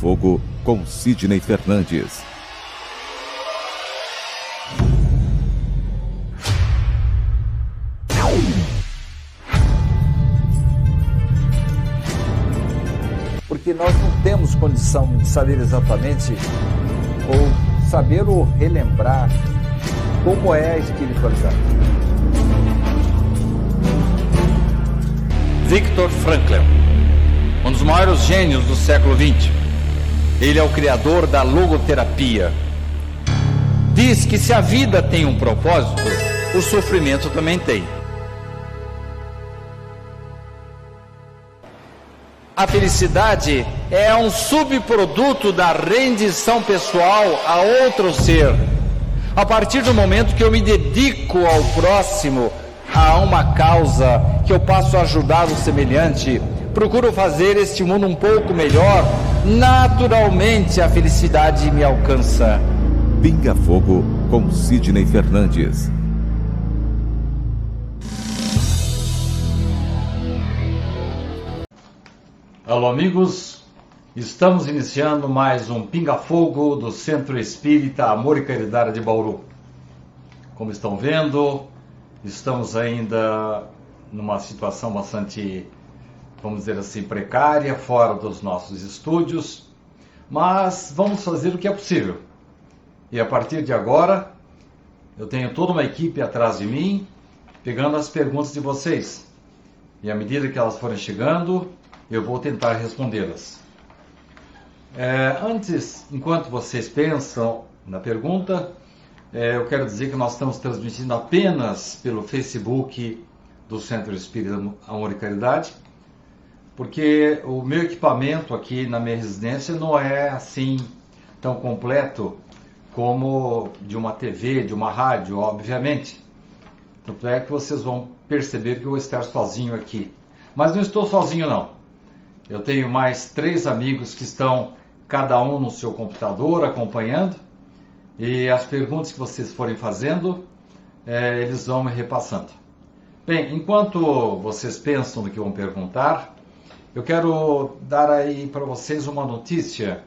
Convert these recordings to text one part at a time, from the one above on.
Fogo com Sidney Fernandes. Porque nós não temos condição de saber exatamente ou saber ou relembrar como é a espiritualidade. Viktor Frankl, um dos maiores gênios do século XX. Ele é o criador da logoterapia. Diz que se a vida tem um propósito, o sofrimento também tem. A felicidade é um subproduto da rendição pessoal a outro ser. A partir do momento que eu me dedico ao próximo, a uma causa, que eu passo a ajudar o semelhante, procuro fazer este mundo um pouco melhor, naturalmente a felicidade me alcança. Pinga Fogo com Sidney Fernandes. Alô amigos, estamos iniciando mais um Pinga Fogo do Centro Espírita Amor e Caridade de Bauru. Como estão vendo, estamos ainda numa situação bastante, vamos dizer assim, precária, fora dos nossos estúdios, mas vamos fazer o que é possível. E a partir de agora, eu tenho toda uma equipe atrás de mim, pegando as perguntas de vocês. E à medida que elas forem chegando, eu vou tentar respondê-las. Antes, enquanto vocês pensam na pergunta, eu quero dizer que nós estamos transmitindo apenas pelo Facebook do Centro Espírita Amor e Caridade, porque o meu equipamento aqui na minha residência não é assim tão completo como de uma TV, de uma rádio, obviamente. Tanto é que vocês vão perceber que eu vou estar sozinho aqui. Mas não estou sozinho não. Eu tenho mais 3 amigos que estão cada um no seu computador acompanhando, e as perguntas que vocês forem fazendo, eles vão me repassando. Bem, enquanto vocês pensam no que vão perguntar, eu quero dar aí para vocês uma notícia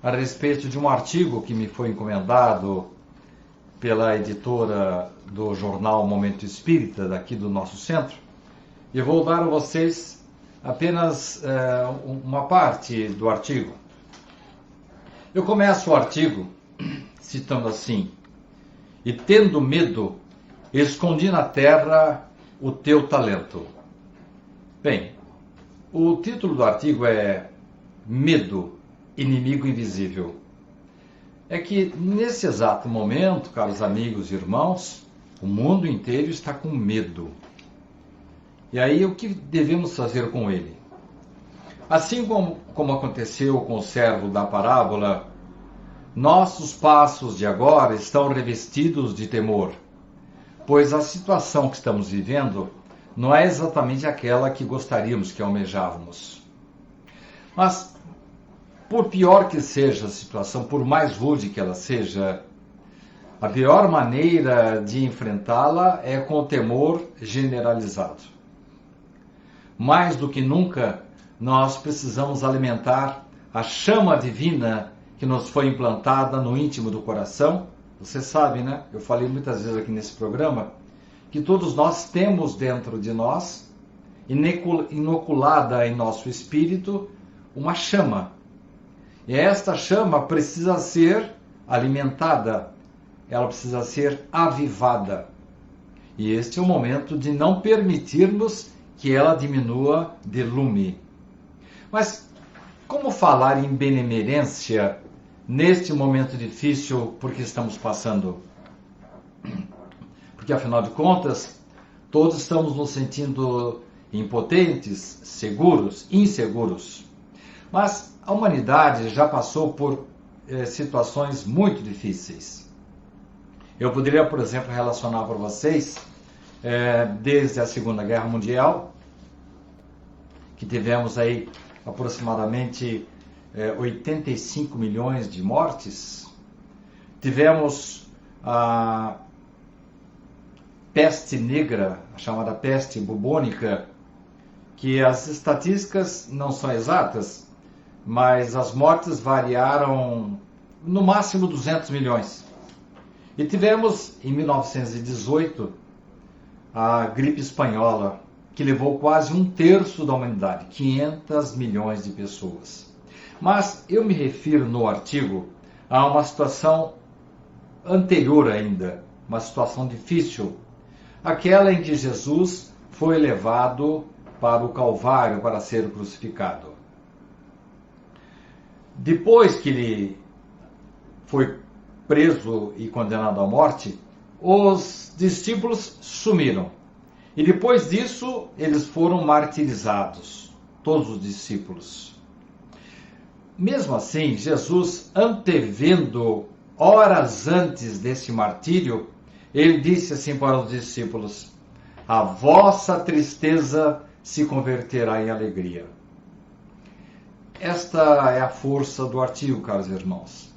a respeito de um artigo que me foi encomendado pela editora do jornal Momento Espírita, daqui do nosso centro. E eu vou dar a vocês apenas uma parte do artigo. Eu começo o artigo citando assim: e tendo medo, escondi na terra o teu talento. Bem, o título do artigo é Medo, Inimigo Invisível. É que nesse exato momento, caros amigos e irmãos, o mundo inteiro está com medo. E aí o que devemos fazer com ele? Assim como aconteceu com o servo da parábola, nossos passos de agora estão revestidos de temor, pois a situação que estamos vivendo não é exatamente aquela que gostaríamos, que almejávamos. Mas, por pior que seja a situação, por mais rude que ela seja, a pior maneira de enfrentá-la é com o temor generalizado. Mais do que nunca, nós precisamos alimentar a chama divina que nos foi implantada no íntimo do coração. Você sabe, né? Eu falei muitas vezes aqui nesse programa que todos nós temos dentro de nós, inoculada em nosso espírito, uma chama. E esta chama precisa ser alimentada, ela precisa ser avivada. E este é o momento de não permitirmos que ela diminua de lume. Mas como falar em benemerência neste momento difícil por que estamos passando? Porque, afinal de contas, todos estamos nos sentindo impotentes, seguros, inseguros. Mas a humanidade já passou por situações muito difíceis. Eu poderia, por exemplo, relacionar para vocês, desde a Segunda Guerra Mundial, que tivemos aí aproximadamente 85 milhões de mortes. Tivemos a peste negra, a chamada peste bubônica, que as estatísticas não são exatas, mas as mortes variaram no máximo 200 milhões. E tivemos, em 1918, a gripe espanhola, que levou quase 1/3 da humanidade, 500 milhões de pessoas. Mas eu me refiro no artigo a uma situação anterior ainda, uma situação difícil, aquela em que Jesus foi levado para o Calvário para ser crucificado. Depois que ele foi preso e condenado à morte, os discípulos sumiram. E depois disso, eles foram martirizados, todos os discípulos. Mesmo assim, Jesus, antevendo horas antes desse martírio, ele disse assim para os discípulos: a vossa tristeza se converterá em alegria. Esta é a força do artigo, caros irmãos.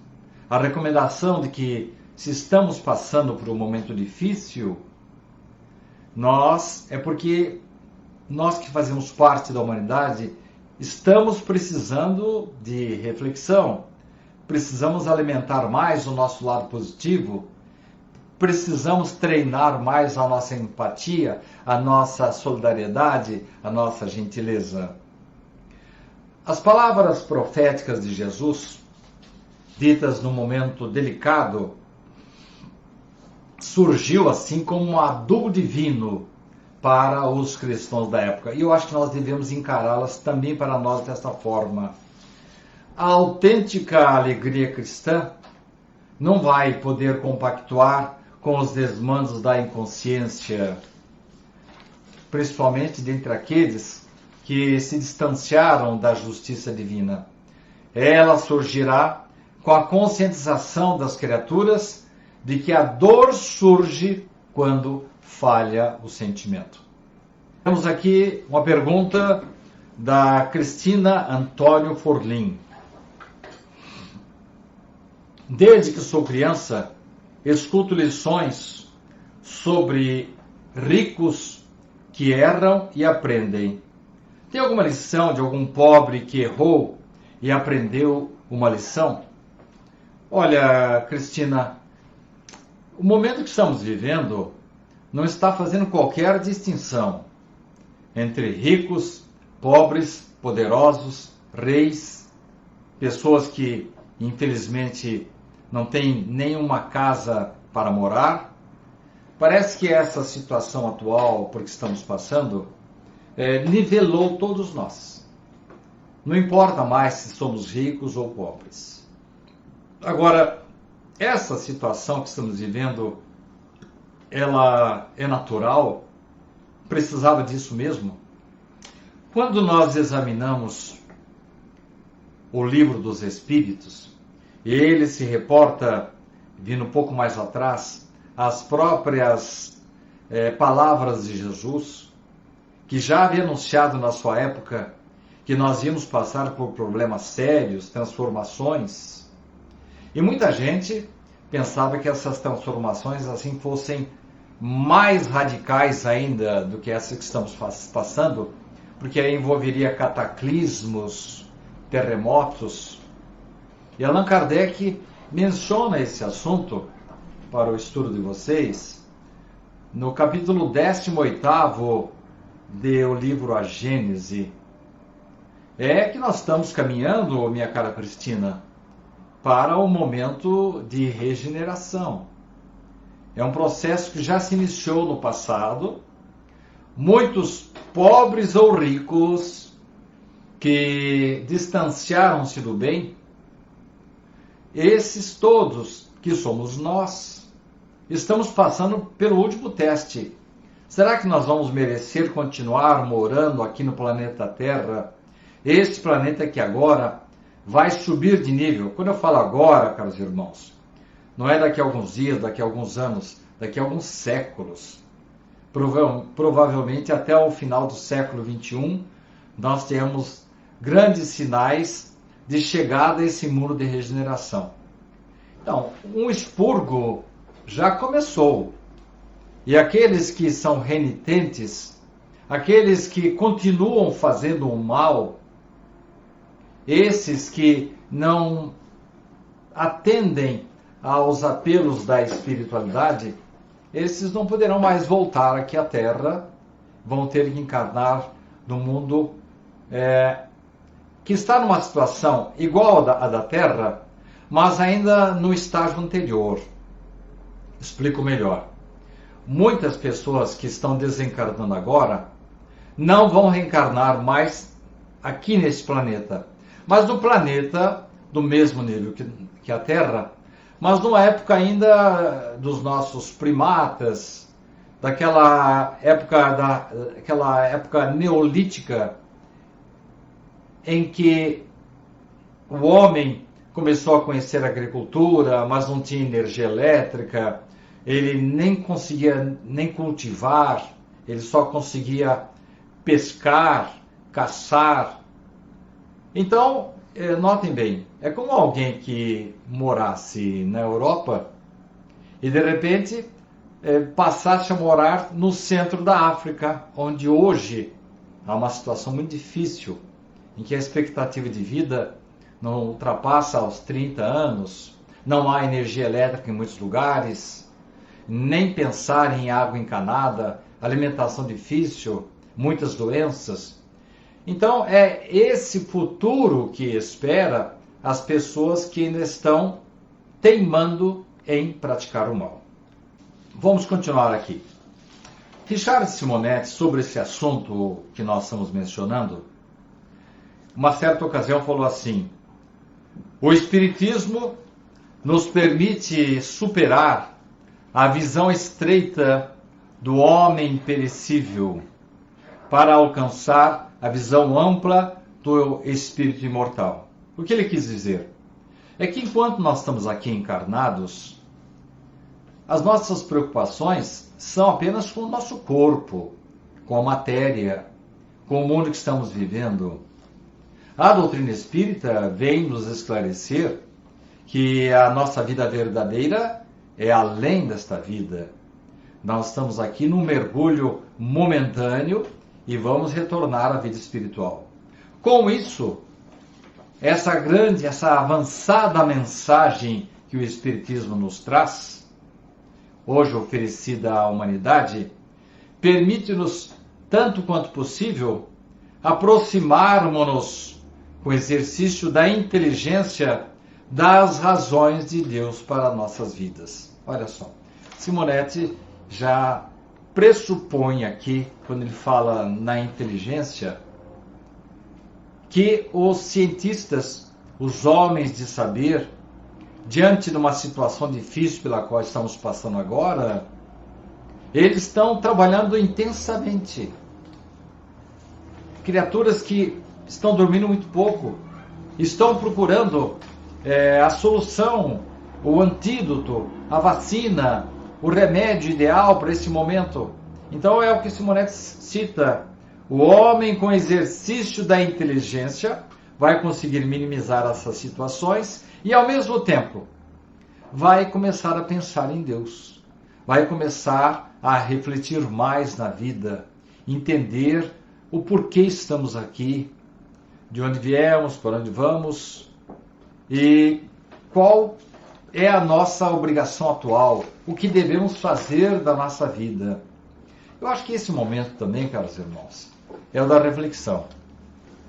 A recomendação de que, se estamos passando por um momento difícil, é porque nós que fazemos parte da humanidade estamos precisando de reflexão, precisamos alimentar mais o nosso lado positivo, precisamos treinar mais a nossa empatia, a nossa solidariedade, a nossa gentileza. As palavras proféticas de Jesus, ditas num momento delicado, surgiu assim como um adubo divino para os cristãos da época. E eu acho que nós devemos encará-las também para nós desta forma. A autêntica alegria cristã não vai poder compactuar com os desmandos da inconsciência, principalmente dentre aqueles que se distanciaram da justiça divina. Ela surgirá com a conscientização das criaturas de que a dor surge quando falha o sentimento. Temos aqui uma pergunta da Cristina Antônio Forlim. Desde que sou criança, escuto lições sobre ricos que erram e aprendem. Tem alguma lição de algum pobre que errou e aprendeu uma lição? Olha, Cristina, o momento que estamos vivendo não está fazendo qualquer distinção entre ricos, pobres, poderosos, reis, pessoas que, infelizmente, não têm nenhuma casa para morar. Parece que essa situação atual, por que estamos passando, nivelou todos nós. Não importa mais se somos ricos ou pobres. Agora, essa situação que estamos vivendo, ela é natural? Precisava disso mesmo? Quando nós examinamos o livro dos Espíritos, ele se reporta, vindo um pouco mais atrás, as próprias palavras de Jesus, que já havia anunciado na sua época que nós íamos passar por problemas sérios, transformações. E muita gente pensava que essas transformações assim fossem mais radicais ainda do que essas que estamos passando, porque aí envolveria cataclismos, terremotos. E Allan Kardec menciona esse assunto para o estudo de vocês no capítulo 18º do livro A Gênese. É que nós estamos caminhando, minha cara Cristina, para o momento de regeneração. É um processo que já se iniciou no passado. Muitos pobres ou ricos que distanciaram-se do bem, esses todos que somos nós, estamos passando pelo último teste. Será que nós vamos merecer continuar morando aqui no planeta Terra? Este planeta que agora vai subir de nível. Quando eu falo agora, caros irmãos, não é daqui a alguns dias, daqui a alguns anos, daqui a alguns séculos. Provavelmente até o final do século XXI, nós temos grandes sinais de chegada a esse muro de regeneração. Então, um expurgo já começou. E aqueles que são renitentes, aqueles que continuam fazendo o mal, esses que não atendem aos apelos da espiritualidade, esses não poderão mais voltar aqui à Terra, vão ter que encarnar no mundo que está numa situação igual à da Terra, mas ainda no estágio anterior. Explico melhor. Muitas pessoas que estão desencarnando agora não vão reencarnar mais aqui nesse planeta, mas no planeta do mesmo nível que a Terra, mas numa época ainda dos nossos primatas, daquela época neolítica, em que o homem começou a conhecer a agricultura, mas não tinha energia elétrica, ele nem conseguia nem cultivar, ele só conseguia pescar, caçar. Então, notem bem, é como alguém que morasse na Europa e de repente passasse a morar no centro da África, onde hoje há uma situação muito difícil, em que a expectativa de vida não ultrapassa aos 30 anos, não há energia elétrica em muitos lugares, nem pensar em água encanada, alimentação difícil, muitas doenças. Então é esse futuro que espera as pessoas que ainda estão teimando em praticar o mal. Vamos continuar aqui. Richard Simonetti, sobre esse assunto que nós estamos mencionando, uma certa ocasião falou assim: o Espiritismo nos permite superar a visão estreita do homem perecível para alcançar a visão ampla do espírito imortal. O que ele quis dizer? É que enquanto nós estamos aqui encarnados, as nossas preocupações são apenas com o nosso corpo, com a matéria, com o mundo que estamos vivendo. A doutrina espírita vem nos esclarecer que a nossa vida verdadeira é além desta vida. Nós estamos aqui num mergulho momentâneo e vamos retornar à vida espiritual. Com isso, essa avançada mensagem que o Espiritismo nos traz, hoje oferecida à humanidade, permite-nos, tanto quanto possível, aproximarmos-nos com o exercício da inteligência das razões de Deus para nossas vidas. Olha só, Simonetti já pressupõe aqui, quando ele fala na inteligência, que os cientistas, os homens de saber, diante de uma situação difícil pela qual estamos passando agora, eles estão trabalhando intensamente. Criaturas que estão dormindo muito pouco, estão procurando a solução, o antídoto, a vacina, o remédio ideal para esse momento. Então é o que Simonetti cita: o homem com exercício da inteligência vai conseguir minimizar essas situações e, ao mesmo tempo, vai começar a pensar em Deus, vai começar a refletir mais na vida, entender o porquê estamos aqui, de onde viemos, para onde vamos e qual é a nossa obrigação atual, o que devemos fazer da nossa vida. Eu acho que esse momento também, caros irmãos, é o da reflexão.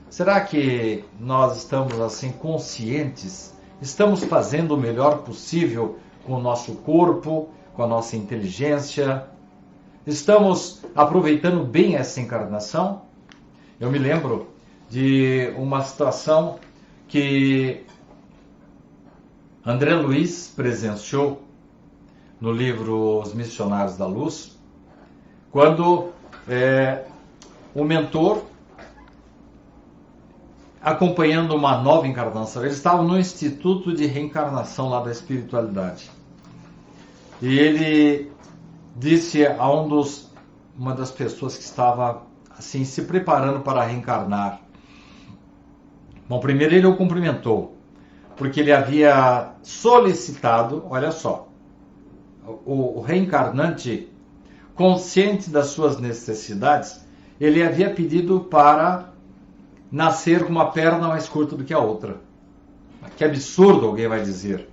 Será que nós estamos assim conscientes? Estamos fazendo o melhor possível com o nosso corpo, com a nossa inteligência? Estamos aproveitando bem essa encarnação? Eu me lembro de uma situação que André Luiz presenciou no livro Os Missionários da Luz, quando o mentor, acompanhando uma nova encarnação, ele estava no Instituto de Reencarnação lá da Espiritualidade, e ele disse a uma das pessoas que estava assim se preparando para reencarnar. Bom, primeiro ele o cumprimentou, porque ele havia solicitado, olha só, o reencarnante, consciente das suas necessidades, ele havia pedido para nascer com uma perna mais curta do que a outra. Que absurdo, alguém vai dizer.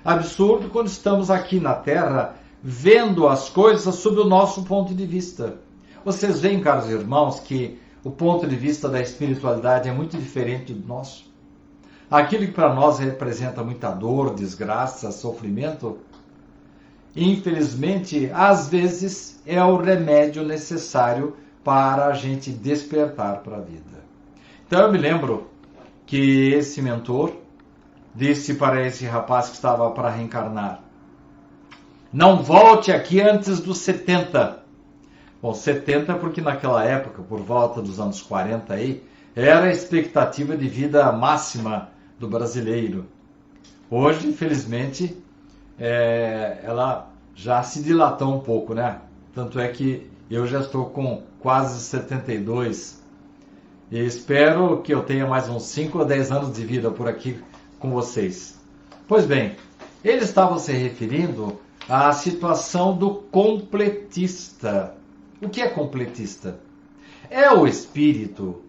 Absurdo quando estamos aqui na Terra vendo as coisas sob o nosso ponto de vista. Vocês veem, caros irmãos, que o ponto de vista da espiritualidade é muito diferente do nosso. Aquilo que para nós representa muita dor, desgraça, sofrimento, infelizmente, às vezes é o remédio necessário para a gente despertar para a vida. Então eu me lembro que esse mentor disse para esse rapaz que estava para reencarnar: não volte aqui antes dos 70. Bom, 70 porque naquela época, por volta dos anos 40 aí, era a expectativa de vida máxima do brasileiro. Hoje, infelizmente, ela já se dilatou um pouco, né? Tanto é que eu já estou com quase 72 e espero que eu tenha mais uns 5 ou 10 anos de vida por aqui com vocês. Pois bem, ele estava se referindo à situação do completista. O que é completista? É o espírito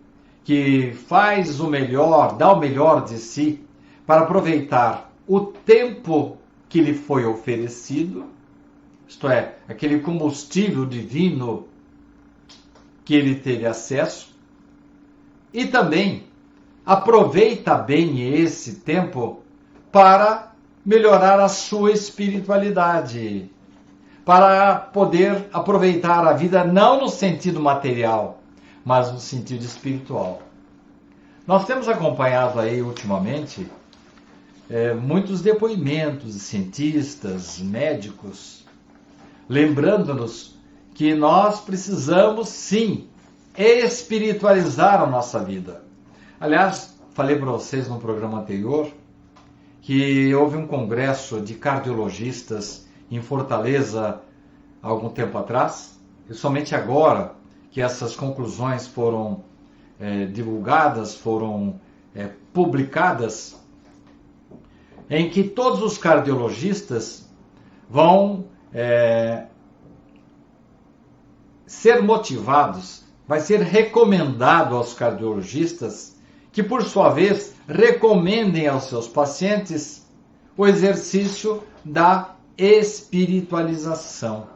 que faz o melhor, dá o melhor de si para aproveitar o tempo que lhe foi oferecido, isto é, aquele combustível divino que ele teve acesso, e também aproveita bem esse tempo para melhorar a sua espiritualidade, para poder aproveitar a vida não no sentido material, mas no sentido espiritual. Nós temos acompanhado aí ultimamente muitos depoimentos de cientistas, médicos, lembrando-nos que nós precisamos sim espiritualizar a nossa vida. Aliás, falei para vocês no programa anterior que houve um congresso de cardiologistas em Fortaleza há algum tempo atrás, e somente agora que essas conclusões foram divulgadas, foram publicadas, em que todos os cardiologistas vão ser motivados, vai ser recomendado aos cardiologistas que, por sua vez, recomendem aos seus pacientes o exercício da espiritualização.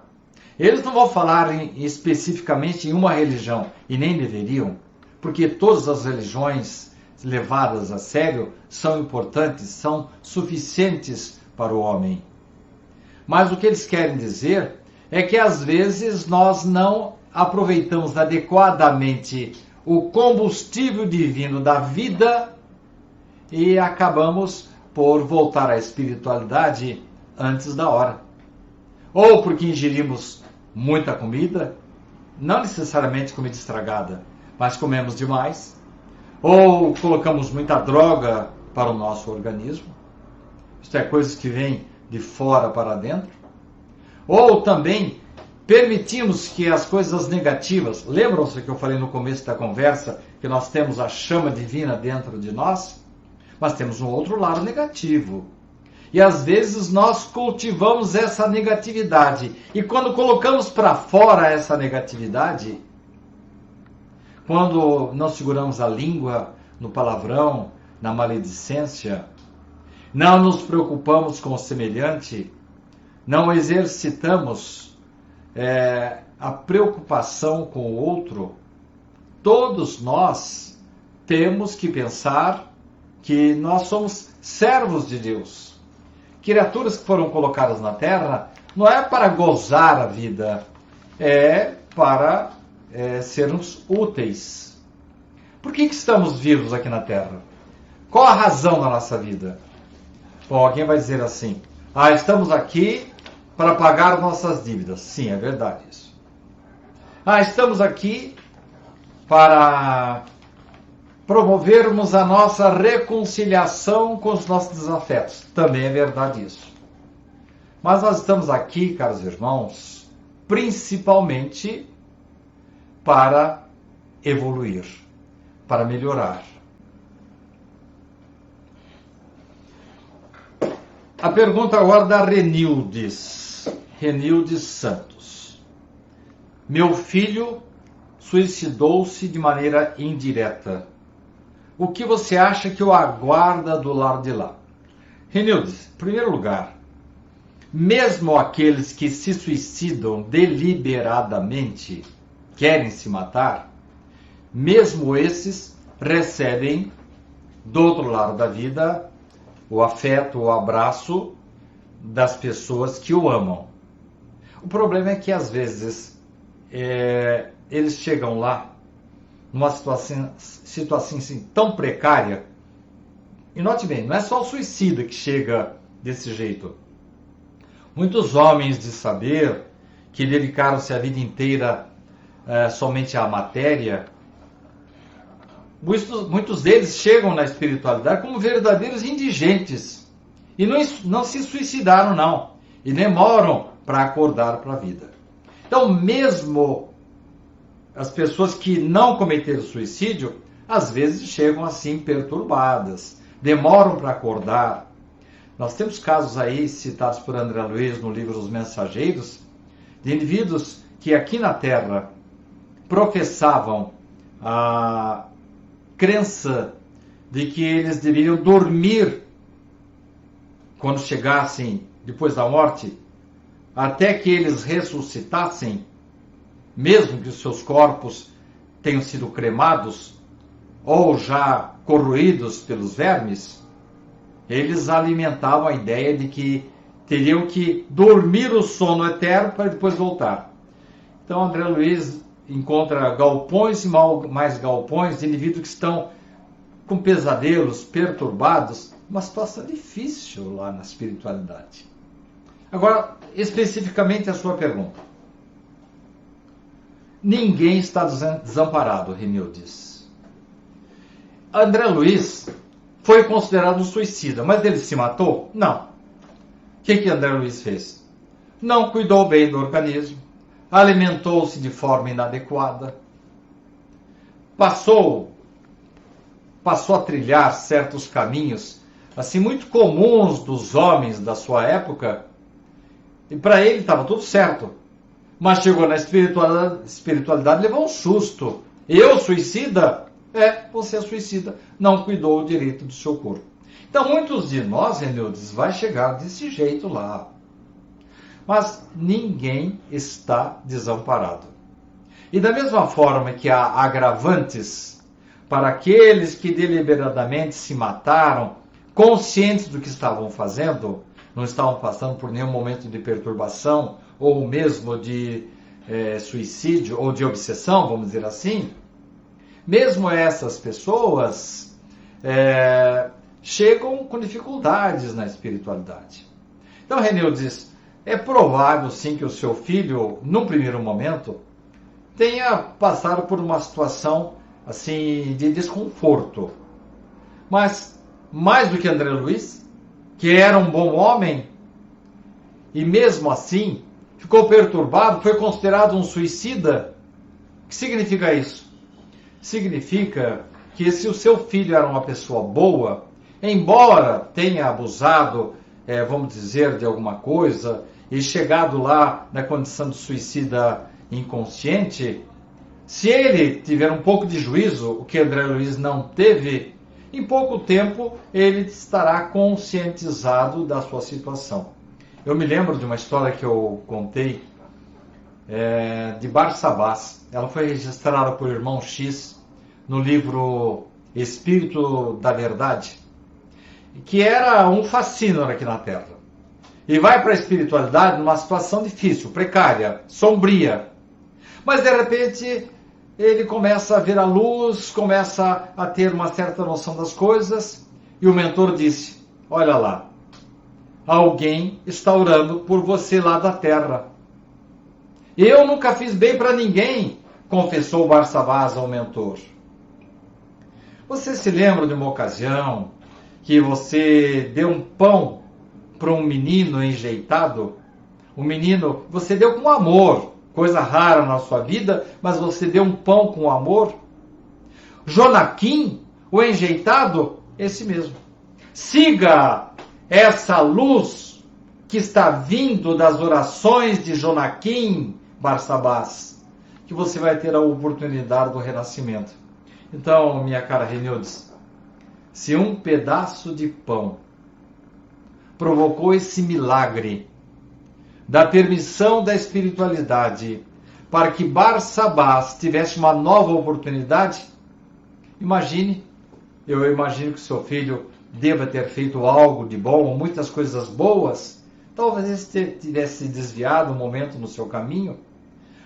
Eles não vão falar especificamente em uma religião, e nem deveriam, porque todas as religiões levadas a sério são importantes, são suficientes para o homem. Mas o que eles querem dizer é que às vezes nós não aproveitamos adequadamente o combustível divino da vida e acabamos por voltar à espiritualidade antes da hora. Ou porque ingerimos muita comida, não necessariamente comida estragada, mas comemos demais, ou colocamos muita droga para o nosso organismo, isto é, coisas que vêm de fora para dentro, ou também permitimos que as coisas negativas, lembram-se que eu falei no começo da conversa que nós temos a chama divina dentro de nós, mas temos um outro lado negativo. E às vezes nós cultivamos essa negatividade. E quando colocamos para fora essa negatividade, quando não seguramos a língua no palavrão, na maledicência, não nos preocupamos com o semelhante, não exercitamos a preocupação com o outro, todos nós temos que pensar que nós somos servos de Deus. Criaturas que foram colocadas na Terra não é para gozar a vida, é para sermos úteis. Por que estamos vivos aqui na Terra? Qual a razão da nossa vida? Bom, alguém vai dizer assim: estamos aqui para pagar nossas dívidas. Sim, é verdade isso. Estamos aqui para promovermos a nossa reconciliação com os nossos desafetos. Também é verdade isso. Mas nós estamos aqui, caros irmãos, principalmente para evoluir, para melhorar. A pergunta agora da Renildes Santos. Meu filho suicidou-se de maneira indireta. o que você acha que o aguarda do lado de lá? Renildes, em primeiro lugar, mesmo aqueles que se suicidam deliberadamente, querem se matar, mesmo esses recebem do outro lado da vida o afeto, o abraço das pessoas que o amam. O problema é que às vezes eles chegam lá numa situação assim, tão precária. E note bem, não é só o suicida que chega desse jeito. Muitos homens de saber que dedicaram-se a vida inteira somente à matéria, muitos deles chegam na espiritualidade como verdadeiros indigentes e não se suicidaram não, e demoram para acordar para a vida. Então mesmo as pessoas que não cometeram suicídio, às vezes chegam assim perturbadas, demoram para acordar. Nós temos casos aí citados por André Luiz no livro Os Mensageiros, de indivíduos que aqui na Terra professavam a crença de que eles deveriam dormir quando chegassem depois da morte, até que eles ressuscitassem, mesmo que os seus corpos tenham sido cremados ou já corroídos pelos vermes. Eles alimentavam a ideia de que teriam que dormir o sono eterno para depois voltar. Então André Luiz encontra galpões e mais galpões de indivíduos que estão com pesadelos, perturbados, uma situação difícil lá na espiritualidade. Agora, especificamente a sua pergunta. Ninguém está desamparado, Renildes. André Luiz foi considerado um suicida, mas ele se matou? Não. O que André Luiz fez? Não cuidou bem do organismo, alimentou-se de forma inadequada, passou a trilhar certos caminhos assim muito comuns dos homens da sua época, e para ele estava tudo certo. Mas chegou na espiritualidade, levou um susto. Eu suicida? Você é suicida. Não cuidou direito do seu corpo. Então, muitos de nós, Renildes, vai chegar desse jeito lá. Mas ninguém está desamparado. E da mesma forma que há agravantes para aqueles que deliberadamente se mataram, conscientes do que estavam fazendo, não estavam passando por nenhum momento de perturbação, ou mesmo de suicídio, ou de obsessão, vamos dizer assim, mesmo essas pessoas chegam com dificuldades na espiritualidade. Então, Renildes, é provável sim que o seu filho, num primeiro momento, tenha passado por uma situação assim de desconforto. Mas, mais do que André Luiz, que era um bom homem, e mesmo assim ficou perturbado, foi considerado um suicida. O que significa isso? Significa que se o seu filho era uma pessoa boa, embora tenha abusado, vamos dizer, de alguma coisa, e chegado lá na condição de suicida inconsciente, se ele tiver um pouco de juízo, o que André Luiz não teve, em pouco tempo ele estará conscientizado da sua situação. Eu me lembro de uma história que eu contei de Barsabás. Ela foi registrada por Irmão X no livro Espírito da Verdade, que era um fascínio aqui na Terra. E vai para a espiritualidade numa situação difícil, precária, sombria. Mas de repente ele começa a ver a luz, começa a ter uma certa noção das coisas, e o mentor disse: olha lá, alguém está orando por você lá da terra. Eu nunca fiz bem para ninguém, confessou Barsabás ao mentor. Você se lembra de uma ocasião que você deu um pão para um menino enjeitado? O menino, você deu com amor, coisa rara na sua vida, mas você deu um pão com amor. Jonaquim, o enjeitado, esse mesmo. Siga essa luz que está vindo das orações de Jonaquim, Barsabás, que você vai ter a oportunidade do renascimento. Então, minha cara Renildes, se um pedaço de pão provocou esse milagre da permissão da espiritualidade para que Barsabás tivesse uma nova oportunidade, eu imagino que seu filho deva ter feito algo de bom, muitas coisas boas, talvez ele tivesse desviado um momento no seu caminho,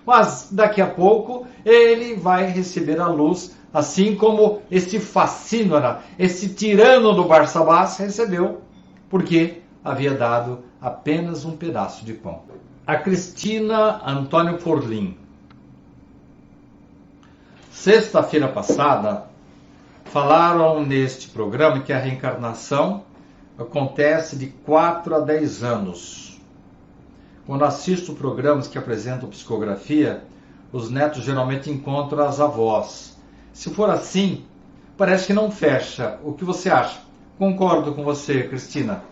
mas daqui a pouco ele vai receber a luz, assim como esse facínora, esse tirano do Barsabás recebeu, porque havia dado apenas um pedaço de pão. A Cristina Antônio Forlim. Sexta-feira passada, falaram neste programa que a reencarnação acontece de 4 a 10 anos. Quando assisto programas que apresentam psicografia, os netos geralmente encontram as avós. Se for assim, parece que não fecha. O que você acha? Concordo com você, Cristina.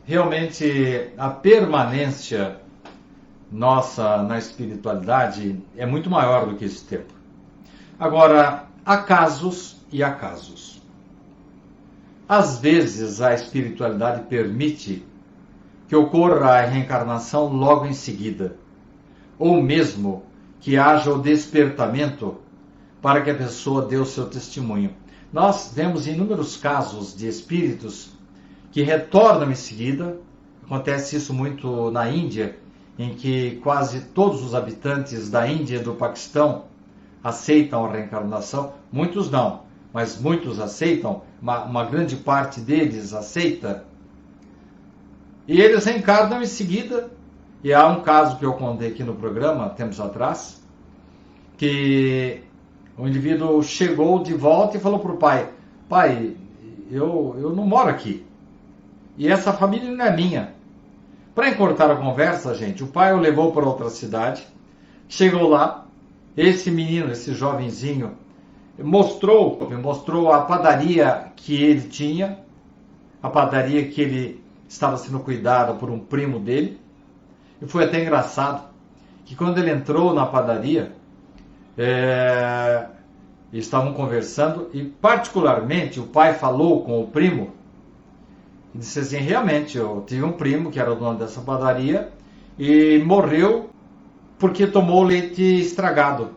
Realmente, a permanência nossa na espiritualidade é muito maior do que esse tempo. Agora, há casos e há casos. Às vezes, a espiritualidade permite que ocorra a reencarnação logo em seguida, ou mesmo que haja o despertamento para que a pessoa dê o seu testemunho. Nós vemos inúmeros casos de espíritos que retornam em seguida. Acontece isso muito na Índia, em que quase todos os habitantes da Índia e do Paquistão aceitam a reencarnação. Muitos não, mas muitos aceitam, uma grande parte deles aceita. E eles reencarnam em seguida. E há um caso que eu contei aqui no programa, tempos atrás, que o indivíduo chegou de volta e falou para o pai: pai, eu não moro aqui. E essa família não é minha. Para encurtar a conversa, gente, o pai o levou para outra cidade. Chegou lá, esse menino, esse jovenzinho, mostrou a padaria que ele tinha, a padaria que ele estava sendo cuidado por um primo dele. E foi até engraçado que quando ele entrou na padaria, estavam conversando e particularmente o pai falou com o primo e disse assim: realmente, eu tive um primo que era o dono dessa padaria e morreu porque tomou leite estragado.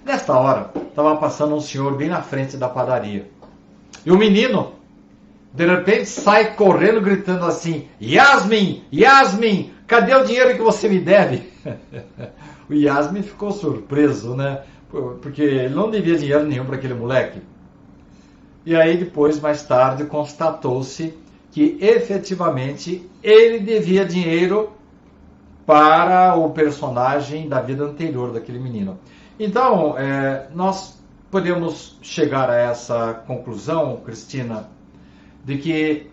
Nesta hora, estava passando um senhor bem na frente da padaria. E o menino, de repente, sai correndo, gritando assim: Yasmin, Yasmin, cadê o dinheiro que você me deve? O Yasmin ficou surpreso, né? Porque ele não devia dinheiro nenhum para aquele moleque. E aí depois, mais tarde, constatou-se que efetivamente ele devia dinheiro para o personagem da vida anterior daquele menino. Então, nós podemos chegar a essa conclusão, Cristina, de que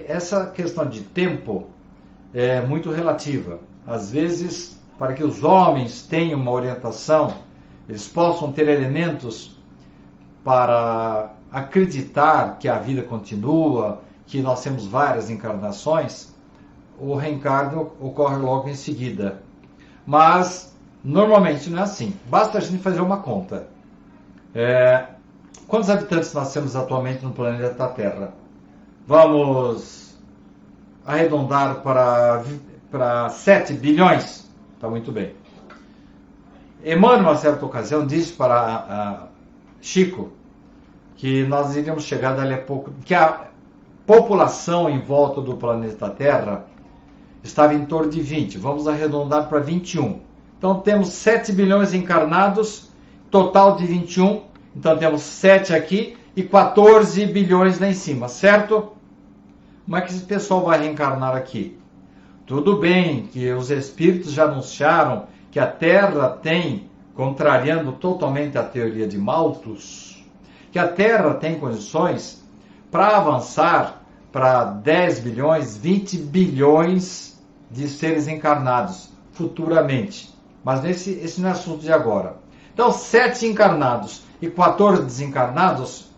essa questão de tempo é muito relativa. Às vezes, para que os homens tenham uma orientação, eles possam ter elementos para acreditar que a vida continua, que nós temos várias encarnações, o reencarno ocorre logo em seguida. Mas, normalmente não é assim. Basta a gente fazer uma conta. Quantos habitantes nós temos atualmente no planeta Terra? Vamos arredondar para 7 bilhões? Está muito bem. Emmanuel, numa certa ocasião, disse para Chico que nós iríamos chegar dali a pouco, que a população em volta do planeta Terra estava em torno de 20. Vamos arredondar para 21. Então temos 7 bilhões encarnados, total de 21. Então temos 7 aqui e 14 bilhões lá em cima, certo? Como é que esse pessoal vai reencarnar aqui? Tudo bem que os espíritos já anunciaram que a Terra tem, contrariando totalmente a teoria de Malthus, que a Terra tem condições para avançar para 10 bilhões, 20 bilhões de seres encarnados futuramente. Mas esse não é assunto de agora. Então, 7 encarnados e 14 desencarnados,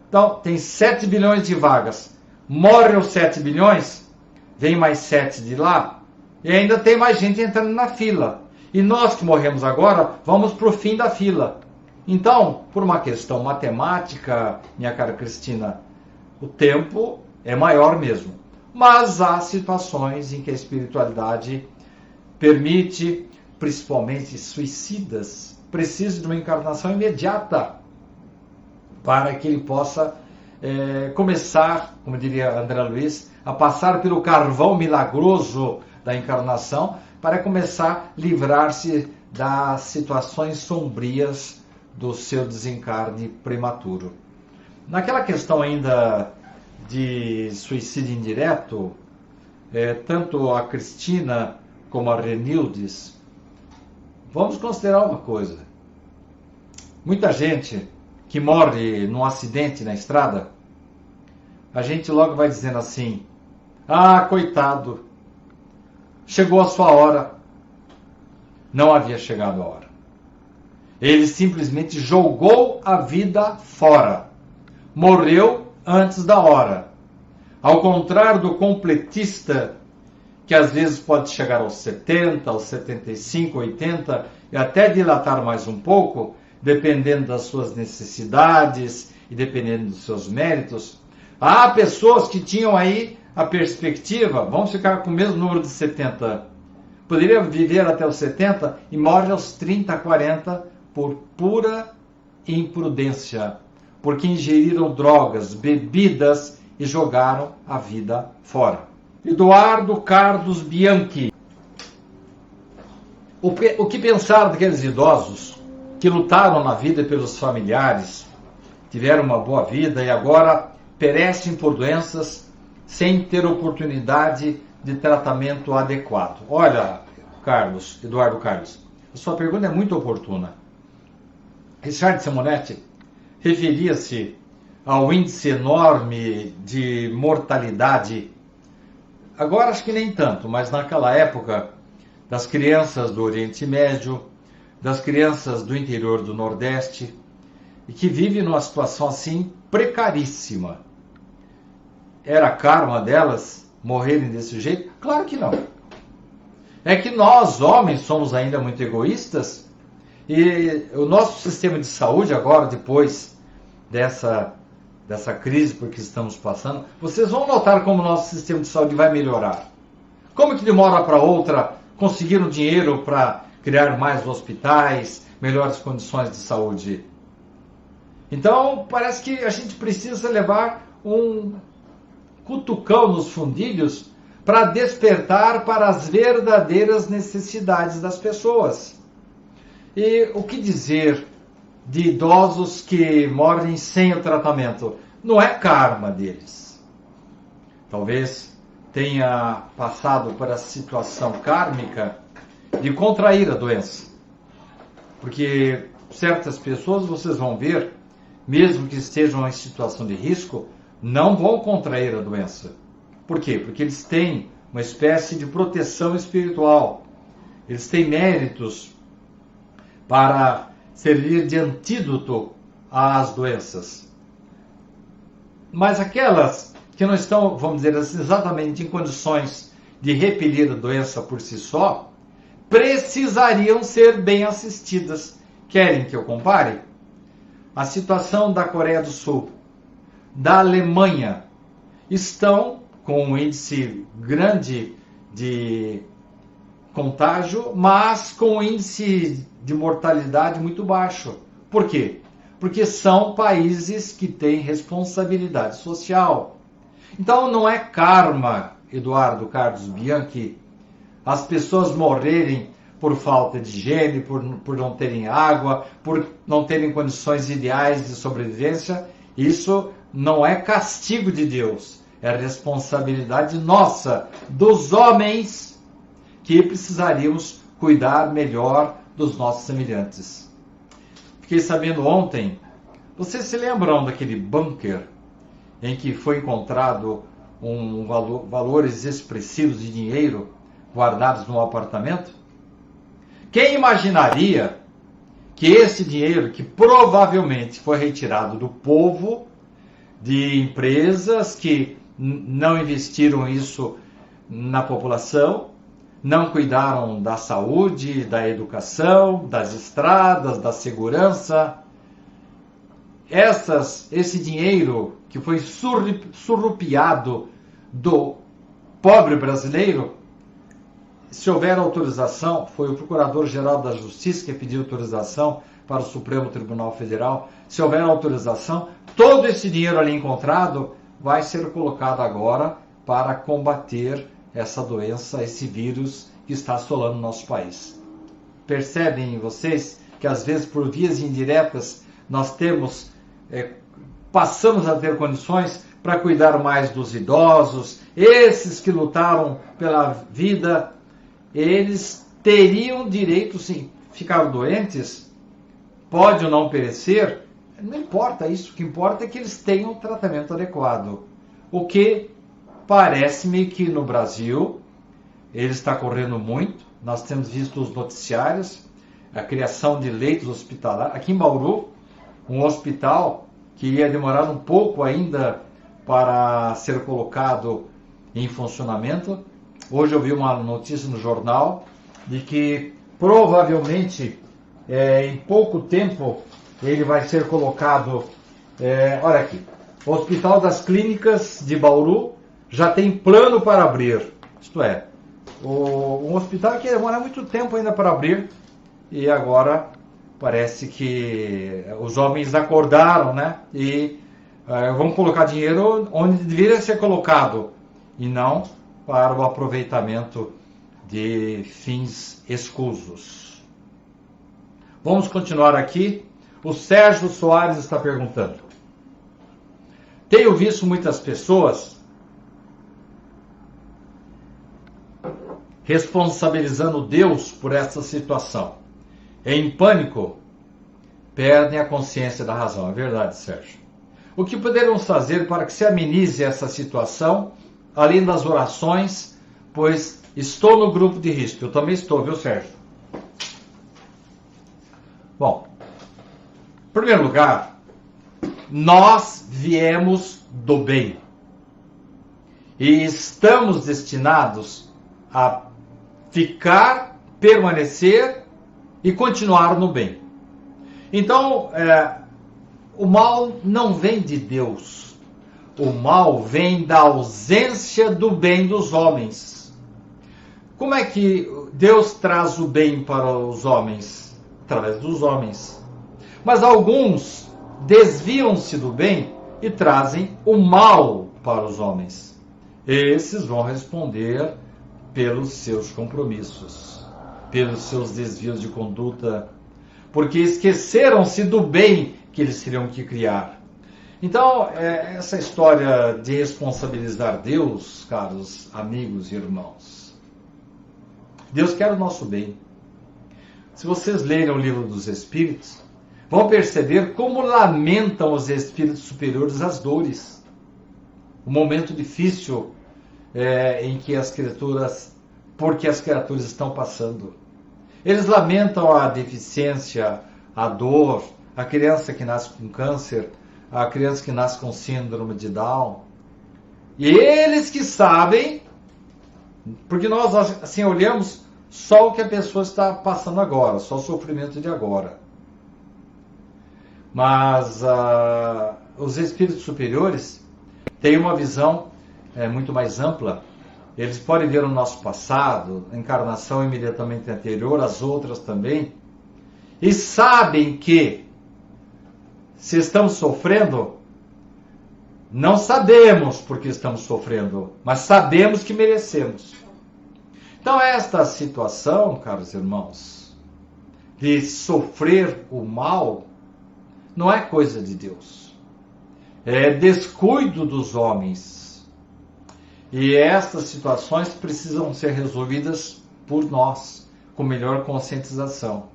então tem 7 bilhões de vagas. Morrem os 7 bilhões, vem mais 7 de lá, e ainda tem mais gente entrando na fila. E nós que morremos agora, vamos para o fim da fila. Então, por uma questão matemática, minha cara Cristina, o tempo é maior mesmo. Mas há situações em que a espiritualidade permite, principalmente suicidas, precisam de uma encarnação imediata para que ele possa começar, como diria André Luiz, a passar pelo carvão milagroso da encarnação para começar a livrar-se das situações sombrias do seu desencarne prematuro. Naquela questão ainda de suicídio indireto, tanto a Cristina como a Renildes, vamos considerar uma coisa. Muita gente que morre num acidente na estrada, a gente logo vai dizendo assim, ah, coitado, chegou a sua hora. Não havia chegado a hora. Ele simplesmente jogou a vida fora. Morreu antes da hora. Ao contrário do completista, que às vezes pode chegar aos 70, aos 75, 80 e até dilatar mais um pouco, dependendo das suas necessidades e dependendo dos seus méritos. Há pessoas que tinham aí a perspectiva, vamos ficar com o mesmo número de 70, poderia viver até os 70 e morre aos 30, 40 por pura imprudência, porque ingeriram drogas, bebidas e jogaram a vida fora. Eduardo Carlos Bianchi. O que pensar daqueles idosos que lutaram na vida pelos familiares, tiveram uma boa vida e agora perecem por doenças sem ter oportunidade de tratamento adequado? Olha, Eduardo Carlos, a sua pergunta é muito oportuna. Richard Simonetti referia-se ao índice enorme de mortalidade. Agora acho que nem tanto, mas naquela época, das crianças do Oriente Médio, das crianças do interior do Nordeste, e que vivem numa situação assim precaríssima. Era karma delas morrerem desse jeito? Claro que não. É que nós, homens, somos ainda muito egoístas, e o nosso sistema de saúde agora, depois dessa crise por que estamos passando, vocês vão notar como o nosso sistema de saúde vai melhorar. Como que de uma hora para outra conseguiram dinheiro para criar mais hospitais, melhores condições de saúde? Então, parece que a gente precisa levar um cutucão nos fundilhos para despertar para as verdadeiras necessidades das pessoas. E o que dizer de idosos que morrem sem o tratamento? Não é karma deles. Talvez tenha passado por a situação kármica de contrair a doença. Porque certas pessoas, vocês vão ver, mesmo que estejam em situação de risco, não vão contrair a doença. Por quê? Porque eles têm uma espécie de proteção espiritual. Eles têm méritos para servir de antídoto às doenças. Mas aquelas que não estão, vamos dizer assim, exatamente em condições de repelir a doença por si só, precisariam ser bem assistidas. Querem que eu compare? A situação da Coreia do Sul, da Alemanha, estão com um índice grande de contágio, mas com um índice de mortalidade muito baixo. Por quê? Porque são países que têm responsabilidade social. Então não é karma, Eduardo Carlos Bianchi, as pessoas morrerem por falta de higiene, por não terem água, por não terem condições ideais de sobrevivência. Isso não é castigo de Deus, é responsabilidade nossa, dos homens, que precisaríamos cuidar melhor dos nossos semelhantes. Fiquei sabendo ontem, vocês se lembram daquele bunker em que foi encontrado valores expressivos de dinheiro guardados no apartamento? Quem imaginaria que esse dinheiro, que provavelmente foi retirado do povo, de empresas que não investiram isso na população, não cuidaram da saúde, da educação, das estradas, da segurança, esse dinheiro que foi surrupiado do pobre brasileiro, se houver autorização, foi o Procurador-Geral da Justiça que pediu autorização para o Supremo Tribunal Federal, se houver autorização, todo esse dinheiro ali encontrado vai ser colocado agora para combater essa doença, esse vírus que está assolando o nosso país. Percebem vocês que às vezes por vias indiretas nós passamos a ter condições para cuidar mais dos idosos, esses que lutaram pela vida, eles teriam direito, sim, ficaram doentes, pode ou não perecer, não importa isso, o que importa é que eles tenham um tratamento adequado. O que parece-me que no Brasil ele está correndo muito, nós temos visto os noticiários, a criação de leitos hospitalares, aqui em Bauru, um hospital que ia demorar um pouco ainda para ser colocado em funcionamento. Hoje eu vi uma notícia no jornal de que provavelmente em pouco tempo ele vai ser colocado, olha aqui, o Hospital das Clínicas de Bauru já tem plano para abrir, isto é, um hospital que ia demorar muito tempo ainda para abrir e agora parece que os homens acordaram, né? E vão colocar dinheiro onde deveria ser colocado e não para o aproveitamento de fins escusos. Vamos continuar aqui. O Sérgio Soares está perguntando: tenho visto muitas pessoas responsabilizando Deus por essa situação. Em pânico, perdem a consciência da razão. É verdade, Sérgio. O que poderemos fazer para que se amenize essa situação, além das orações, pois estou no grupo de risco. Eu também estou, viu, Sérgio? Bom, em primeiro lugar, nós viemos do bem. E estamos destinados a ficar, permanecer e continuar no bem. Então, o mal não vem de Deus. O mal vem da ausência do bem dos homens. Como é que Deus traz o bem para os homens? Através dos homens. Mas alguns desviam-se do bem e trazem o mal para os homens. Esses vão responder pelos seus compromissos, pelos seus desvios de conduta, porque esqueceram-se do bem que eles teriam que criar. Então, essa história de responsabilizar Deus, caros amigos e irmãos, Deus quer o nosso bem. Se vocês lerem o livro dos Espíritos, vão perceber como lamentam os espíritos superiores as dores. O momento difícil em que as criaturas estão passando. Eles lamentam a deficiência, a dor, a criança que nasce com câncer, a criança que nasce com síndrome de Down. E eles que sabem, porque nós assim olhamos só o que a pessoa está passando agora, só o sofrimento de agora. Mas os espíritos superiores têm uma visão muito mais ampla. Eles podem ver o nosso passado, a encarnação imediatamente anterior, as outras também, e sabem que, se estamos sofrendo, não sabemos porque estamos sofrendo, mas sabemos que merecemos. Então, esta situação, caros irmãos, de sofrer o mal, não é coisa de Deus. É descuido dos homens. E estas situações precisam ser resolvidas por nós, com melhor conscientização.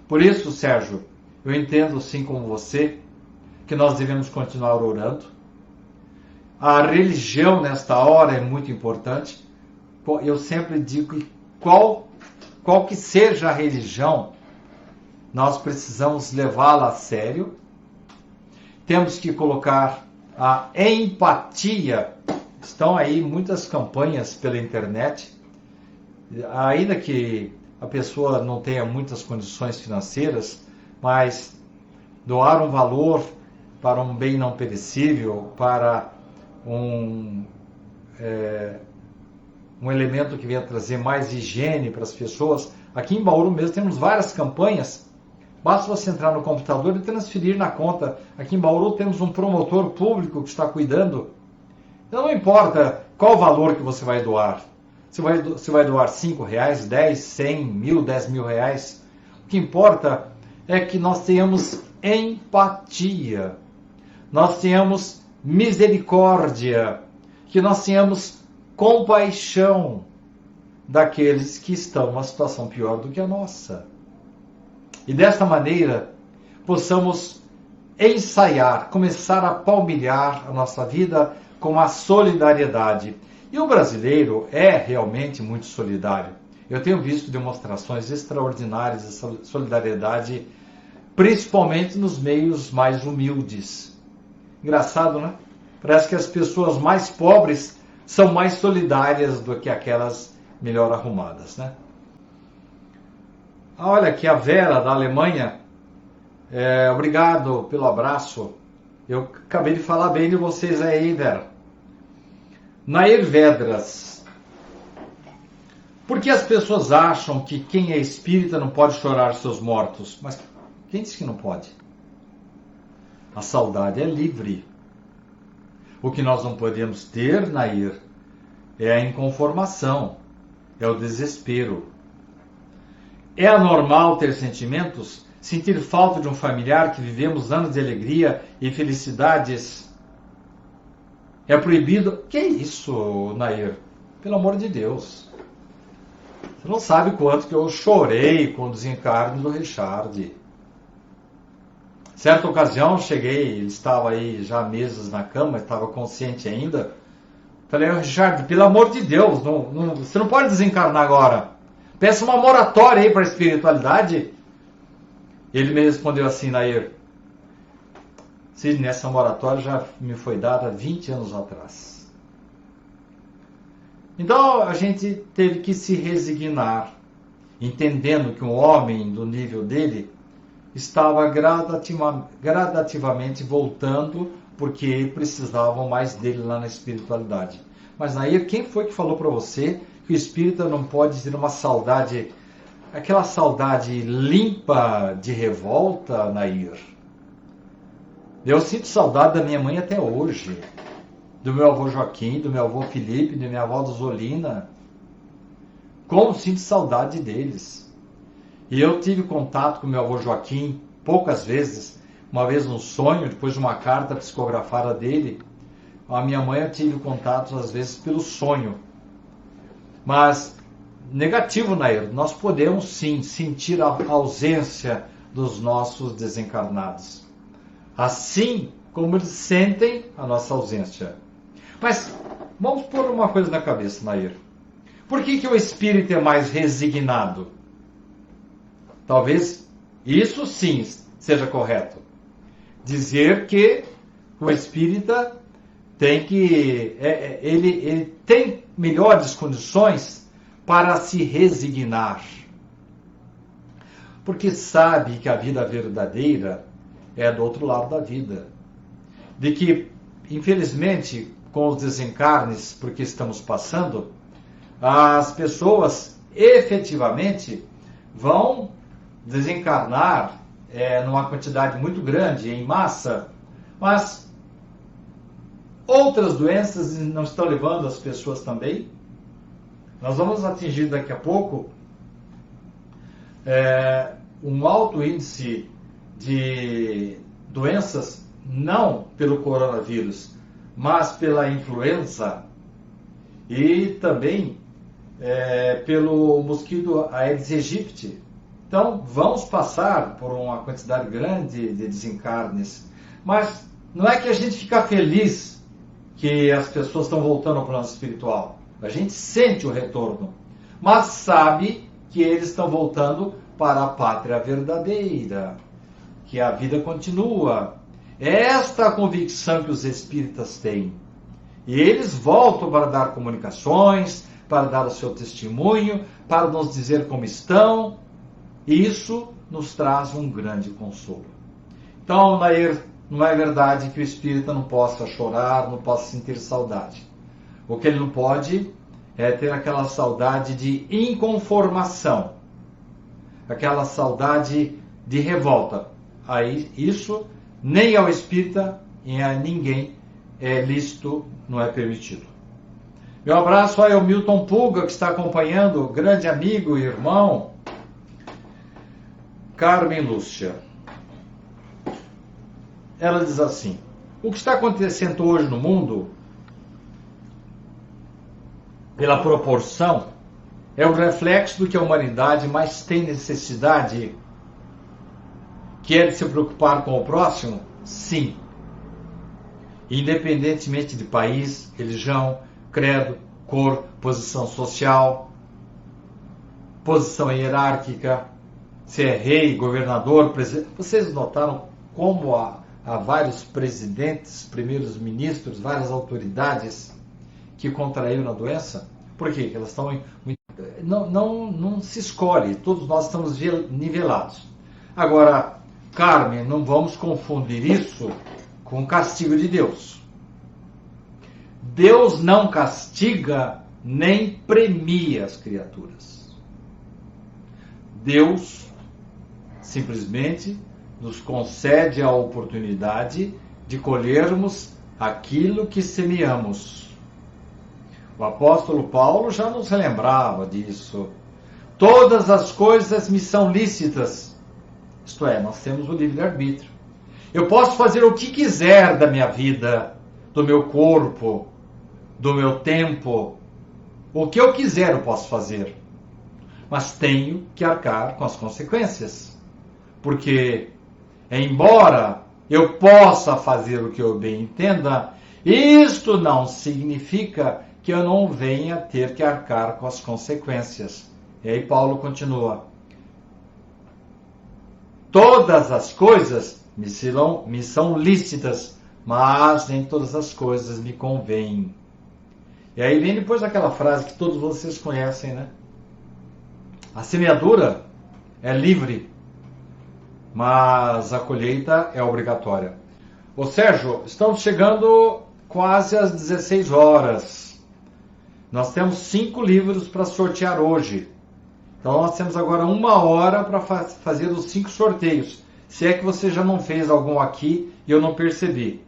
Por isso, Sérgio, eu entendo, assim como você, que nós devemos continuar orando. A religião, nesta hora, é muito importante. Eu sempre digo que qual que seja a religião, nós precisamos levá-la a sério. Temos que colocar a empatia. Estão aí muitas campanhas pela internet, ainda que a pessoa não tenha muitas condições financeiras, mas doar um valor para um bem não perecível, para um elemento que venha trazer mais higiene para as pessoas. Aqui em Bauru mesmo temos várias campanhas. Basta você entrar no computador e transferir na conta. Aqui em Bauru temos um promotor público que está cuidando. Então não importa qual o valor que você vai doar. Se vai doar R$5, 10, 100, 1.000, 10 mil reais. O que importa é que nós tenhamos empatia. Nós tenhamos misericórdia. Que nós tenhamos compaixão daqueles que estão numa situação pior do que a nossa. E desta maneira, possamos ensaiar, começar a palmilhar a nossa vida com a solidariedade. E o brasileiro é realmente muito solidário. Eu tenho visto demonstrações extraordinárias de solidariedade, principalmente nos meios mais humildes. Engraçado, né? Parece que as pessoas mais pobres são mais solidárias do que aquelas melhor arrumadas, né? Olha aqui a Vera, da Alemanha. Obrigado pelo abraço. Eu acabei de falar bem de vocês aí, Vera. Nair Vedras. Por que as pessoas acham que quem é espírita não pode chorar seus mortos? Mas quem disse que não pode? A saudade é livre. O que nós não podemos ter, Nair, é a inconformação, é o desespero. É anormal ter sentimentos? Sentir falta de um familiar que vivemos anos de alegria e felicidades? É proibido? Que isso, Nair? Pelo amor de Deus. Você não sabe quanto que eu chorei com o desencarne do Richard. Certa ocasião, cheguei, ele estava aí já há meses na cama, estava consciente ainda. Falei, Richard, pelo amor de Deus, você não pode desencarnar agora. Peça uma moratória aí para a espiritualidade. Ele me respondeu assim, Nair, Sidney, essa moratória já me foi dada 20 anos atrás. Então a gente teve que se resignar, entendendo que um homem do nível dele estava gradativamente voltando, porque precisavam mais dele lá na espiritualidade. Mas Nair, quem foi que falou para você que o espírita não pode ter uma saudade, aquela saudade limpa de revolta, Nair? Eu sinto saudade da minha mãe até hoje, do meu avô Joaquim, do meu avô Felipe, da minha avó Zolina. Como sinto saudade deles. E eu tive contato com meu avô Joaquim poucas vezes, uma vez no sonho, depois de uma carta psicografada dele. A minha mãe eu tive contato às vezes pelo sonho. Mas, negativo, Nair, nós podemos sim sentir a ausência dos nossos desencarnados. Assim como eles sentem a nossa ausência. Mas, vamos pôr uma coisa na cabeça, Nair. Por que o espírito é mais resignado? Talvez isso sim seja correto. Dizer que o espírita tem que... ele tem melhores condições para se resignar. Porque sabe que a vida verdadeira é do outro lado da vida. De que, infelizmente, com os desencarnes por que estamos passando, as pessoas efetivamente vão desencarnar numa quantidade muito grande, em massa, mas outras doenças não estão levando as pessoas também. Nós vamos atingir daqui a pouco um alto índice de doenças, não pelo coronavírus, mas pela influenza e também pelo mosquito Aedes aegypti. Então, vamos passar por uma quantidade grande de desencarnes. Mas não é que a gente fica feliz que as pessoas estão voltando ao plano espiritual. A gente sente o retorno, mas sabe que eles estão voltando para a pátria verdadeira, que a vida continua. É esta a convicção que os espíritas têm. E eles voltam para dar comunicações, para dar o seu testemunho, para nos dizer como estão. Isso nos traz um grande consolo. Então, Nair, não é verdade que o espírita não possa chorar, não possa sentir saudade. O que ele não pode é ter aquela saudade de inconformação, aquela saudade de revolta. Aí isso nem ao espírita e a ninguém é lícito, não é permitido. Meu abraço aí ao Milton Pulga, que está acompanhando, grande amigo e irmão. Carmen Lúcia. Ela diz assim: o que está acontecendo hoje no mundo, pela proporção, é o reflexo do que a humanidade mais tem necessidade, que é de se preocupar com o próximo? Sim. Independentemente de país, religião, credo, cor, posição social, posição hierárquica, se é rei, governador, presidente. Vocês notaram como há vários presidentes, primeiros ministros, várias autoridades que contraíram a doença? Por quê? Elas estão não se escolhe, todos nós estamos nivelados. Agora, Carmen, não vamos confundir isso com o castigo de Deus. Deus não castiga nem premia as criaturas. Deus simplesmente nos concede a oportunidade de colhermos aquilo que semeamos. O apóstolo Paulo já nos lembrava disso. Todas as coisas me são lícitas. Isto é, nós temos o livre-arbítrio. Eu posso fazer o que quiser da minha vida, do meu corpo, do meu tempo. O que eu quiser eu posso fazer. Mas tenho que arcar com as consequências. Porque, embora eu possa fazer o que eu bem entenda, isto não significa que eu não venha ter que arcar com as consequências. E aí Paulo continua: todas as coisas me são lícitas, mas nem todas as coisas me convêm. E aí vem depois aquela frase que todos vocês conhecem, né? A semeadura é livre, mas a colheita é obrigatória. Ô Sérgio, estamos chegando quase às 16 horas. Nós temos 5 livros para sortear hoje. Então nós temos agora 1 hora para fazer os 5 sorteios. Se é que você já não fez algum aqui e eu não percebi.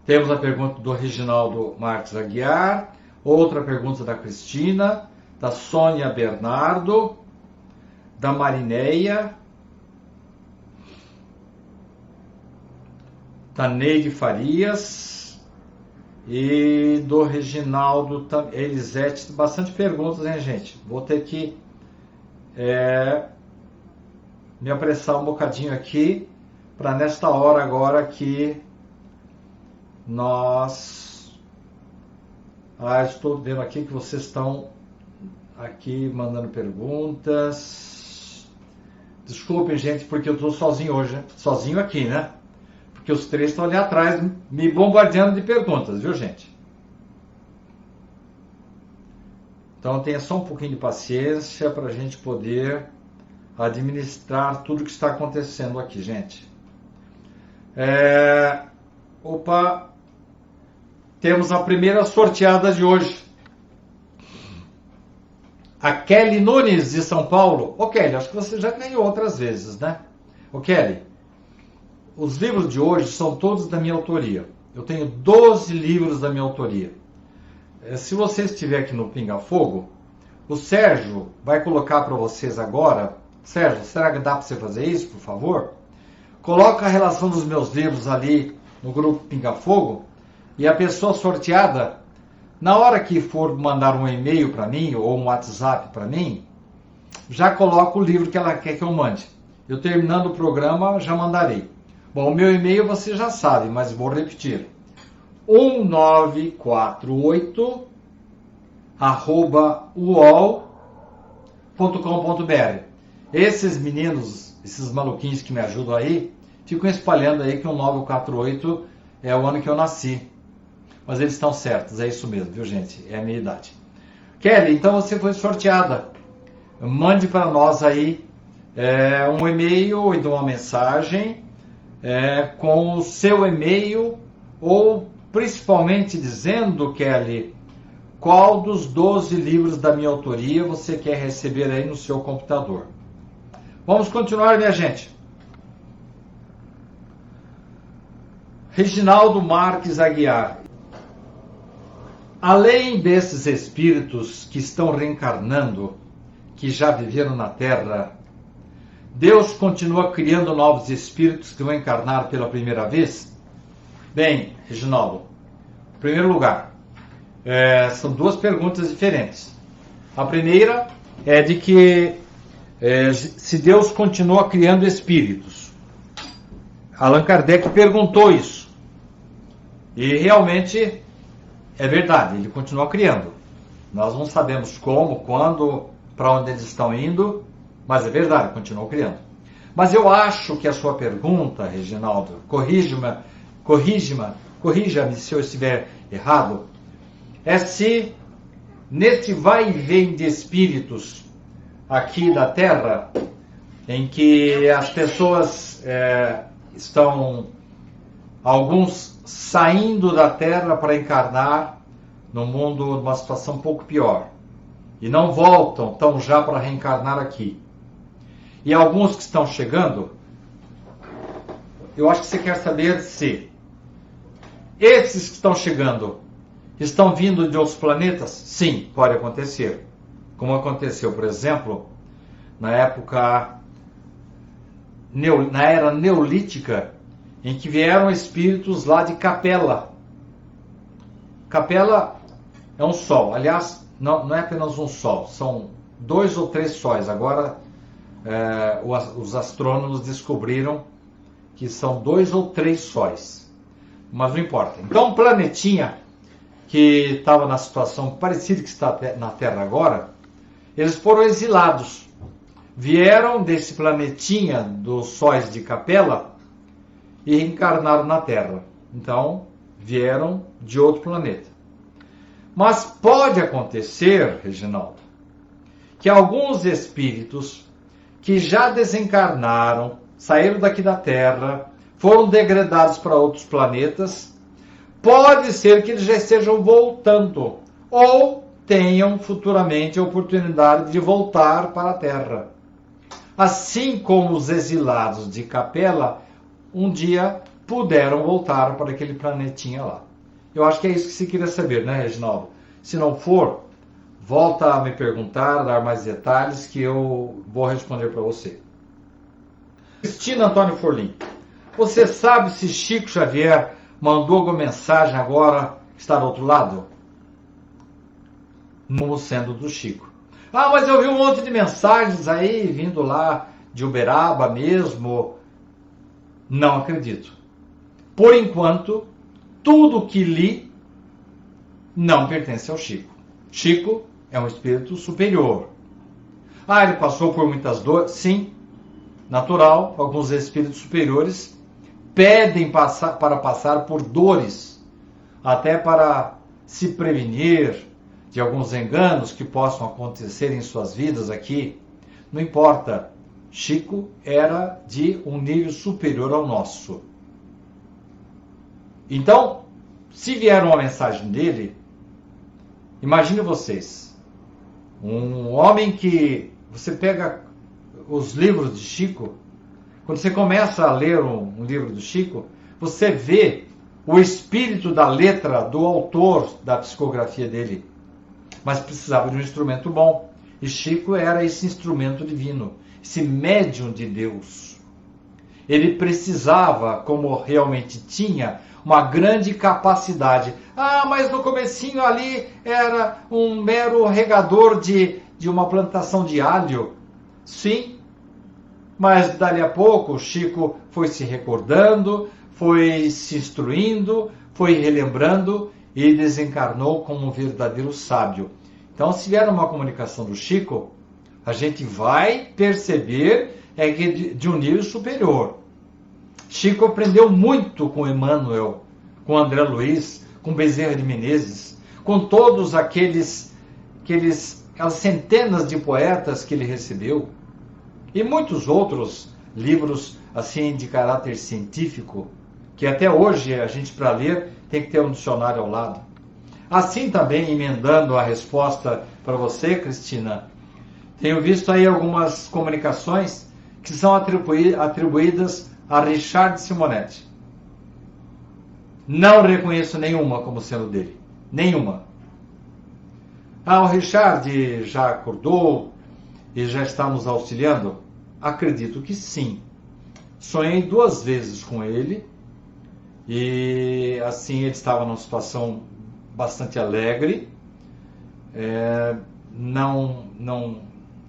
Temos a pergunta do Reginaldo Marques Aguiar, outra pergunta da Cristina, da Sônia Bernardo, da Marineia, da Neide Farias e do Reginaldo Elisete. Bastante perguntas, hein, gente? Vou ter que me apressar um bocadinho aqui para nesta hora agora que nós... estou vendo aqui que vocês estão aqui mandando perguntas. Desculpem, gente, porque eu estou sozinho hoje, sozinho aqui, né? Porque os 3 estão ali atrás me bombardeando de perguntas, viu, gente? Então tenha só um pouquinho de paciência para a gente poder administrar tudo que está acontecendo aqui, gente. Temos a primeira sorteada de hoje. A Kelly Nunes, de São Paulo. Ô Kelly, acho que você já ganhou outras vezes, né? Ô Kelly, os livros de hoje são todos da minha autoria. Eu tenho 12 livros da minha autoria. Se você estiver aqui no Pinga Fogo, o Sérgio vai colocar para vocês agora. Sérgio, será que dá para você fazer isso, por favor? Coloca a relação dos meus livros ali no grupo Pinga Fogo e a pessoa sorteada, na hora que for mandar um e-mail para mim ou um WhatsApp para mim, já coloca o livro que ela quer que eu mande. Eu terminando o programa, já mandarei. Bom, o meu e-mail você já sabe, mas vou repetir. 1948@uol.com.br. Esses meninos, esses maluquinhos que me ajudam aí, ficam espalhando aí que o 1948 é o ano que eu nasci. Mas eles estão certos, é isso mesmo, viu, gente? É a minha idade. Kelly, então você foi sorteada. Mande para nós aí um e-mail ou então uma mensagem com o seu e-mail, ou principalmente dizendo, Kelly, qual dos 12 livros da minha autoria você quer receber aí no seu computador. Vamos continuar, minha gente. Reginaldo Marques Aguiar. Além desses espíritos que estão reencarnando, que já viveram na Terra, Deus continua criando novos espíritos que vão encarnar pela primeira vez? Bem, Reginaldo, em primeiro lugar, são duas perguntas diferentes. A primeira é de que se Deus continua criando espíritos. Allan Kardec perguntou isso. E realmente é verdade, ele continua criando. Nós não sabemos como, quando, para onde eles estão indo, mas é verdade, continua criando. Mas eu acho que a sua pergunta, Reginaldo, corrija-me se eu estiver errado, é se nesse vai e vem de espíritos aqui da Terra, em que as pessoas estão, alguns saindo da Terra para encarnar no mundo numa situação um pouco pior, e não voltam tão já para reencarnar aqui. E alguns que estão chegando, eu acho que você quer saber se esses que estão chegando estão vindo de outros planetas? Sim, pode acontecer. Como aconteceu, por exemplo, na era neolítica, em que vieram espíritos lá de Capela. Capela é um sol. Aliás, não é apenas um sol, são 2 ou 3 sóis. Agora, os astrônomos descobriram que são 2 ou 3 sóis. Mas não importa. Então, um planetinha que estava na situação parecida que está na Terra agora, eles foram exilados. Vieram desse planetinha dos sóis de Capela e reencarnaram na Terra. Então, vieram de outro planeta. Mas pode acontecer, Reginaldo, que alguns espíritos que já desencarnaram, saíram daqui da Terra, foram degradados para outros planetas, pode ser que eles já estejam voltando, ou tenham futuramente a oportunidade de voltar para a Terra. Assim como os exilados de Capela, um dia puderam voltar para aquele planetinha lá. Eu acho que é isso que você queria saber, né, Reginaldo? Se não for, volta a me perguntar, dar mais detalhes, que eu vou responder para você. Cristina Antônio Forlim. Você sabe se Chico Xavier mandou alguma mensagem agora que está do outro lado? Como sendo do Chico. Ah, mas eu vi um monte de mensagens aí, vindo lá de Uberaba mesmo. Não acredito. Por enquanto, tudo que li não pertence ao Chico. Chico é um espírito superior. Ah, ele passou por muitas dores? Sim, natural. Alguns espíritos superiores pedem para passar por dores, até para se prevenir de alguns enganos que possam acontecer em suas vidas aqui. Não importa. Chico era de um nível superior ao nosso. Então, se vier uma mensagem dele, imagine vocês, um homem que você pega os livros de Chico, quando você começa a ler um livro do Chico, você vê o espírito da letra do autor da psicografia dele, mas precisava de um instrumento bom, e Chico era esse instrumento divino, esse médium de Deus. Ele precisava, como realmente tinha, uma grande capacidade. Ah, mas no comecinho ali era um mero regador de uma plantação de alho. Sim, mas dali a pouco Chico foi se recordando, foi se instruindo, foi relembrando e desencarnou como um verdadeiro sábio. Então, se vier uma comunicação do Chico, a gente vai perceber que de um nível superior. Chico aprendeu muito com Emmanuel, com André Luiz, com Bezerra de Menezes, com todos aquelas centenas de poetas que ele recebeu, e muitos outros livros assim de caráter científico, que até hoje a gente, para ler, tem que ter um dicionário ao lado. Assim também, emendando a resposta para você, Cristina, tenho visto aí algumas comunicações que são atribuídas a Richard Simonetti. Não reconheço nenhuma como sendo dele. Nenhuma. O Richard já acordou e já está nos auxiliando? Acredito que sim. Sonhei 2 vezes com ele e assim ele estava numa situação bastante alegre. Não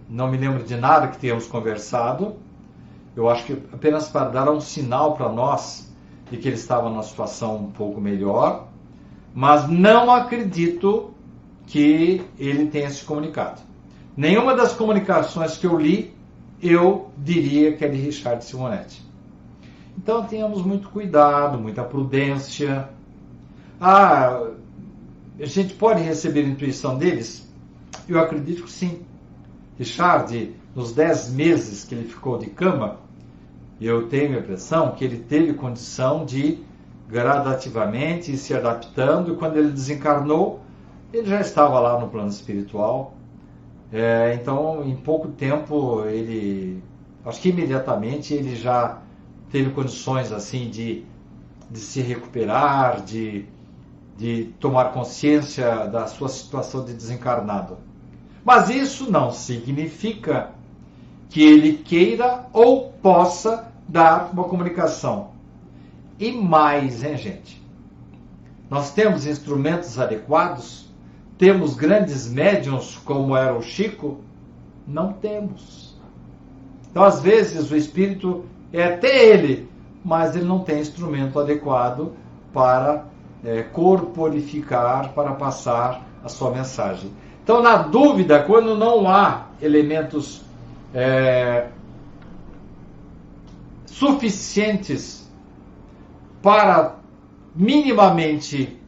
me lembro de nada que tenhamos conversado. Eu acho que apenas para dar um sinal para nós de que ele estava numa situação um pouco melhor, mas não acredito que ele tenha se comunicado. Nenhuma das comunicações que eu li, eu diria que é de Richard Simonetti. Então tenhamos muito cuidado, muita prudência. A gente pode receber a intuição deles? Eu acredito que sim. Richard, nos 10 meses que ele ficou de cama, eu tenho a impressão que ele teve condição de gradativamente ir se adaptando, e quando ele desencarnou, ele já estava lá no plano espiritual. Então, em pouco tempo, acho que imediatamente ele já teve condições assim de se recuperar, de tomar consciência da sua situação de desencarnado. Mas isso não significa que ele queira ou possa dar uma comunicação. E mais, gente? Nós temos instrumentos adequados? Temos grandes médiuns como era o Chico? Não temos. Então, às vezes, o espírito é até ele, mas ele não tem instrumento adequado para corporificar, para passar a sua mensagem. Então, na dúvida, quando não há elementos suficientes para minimamente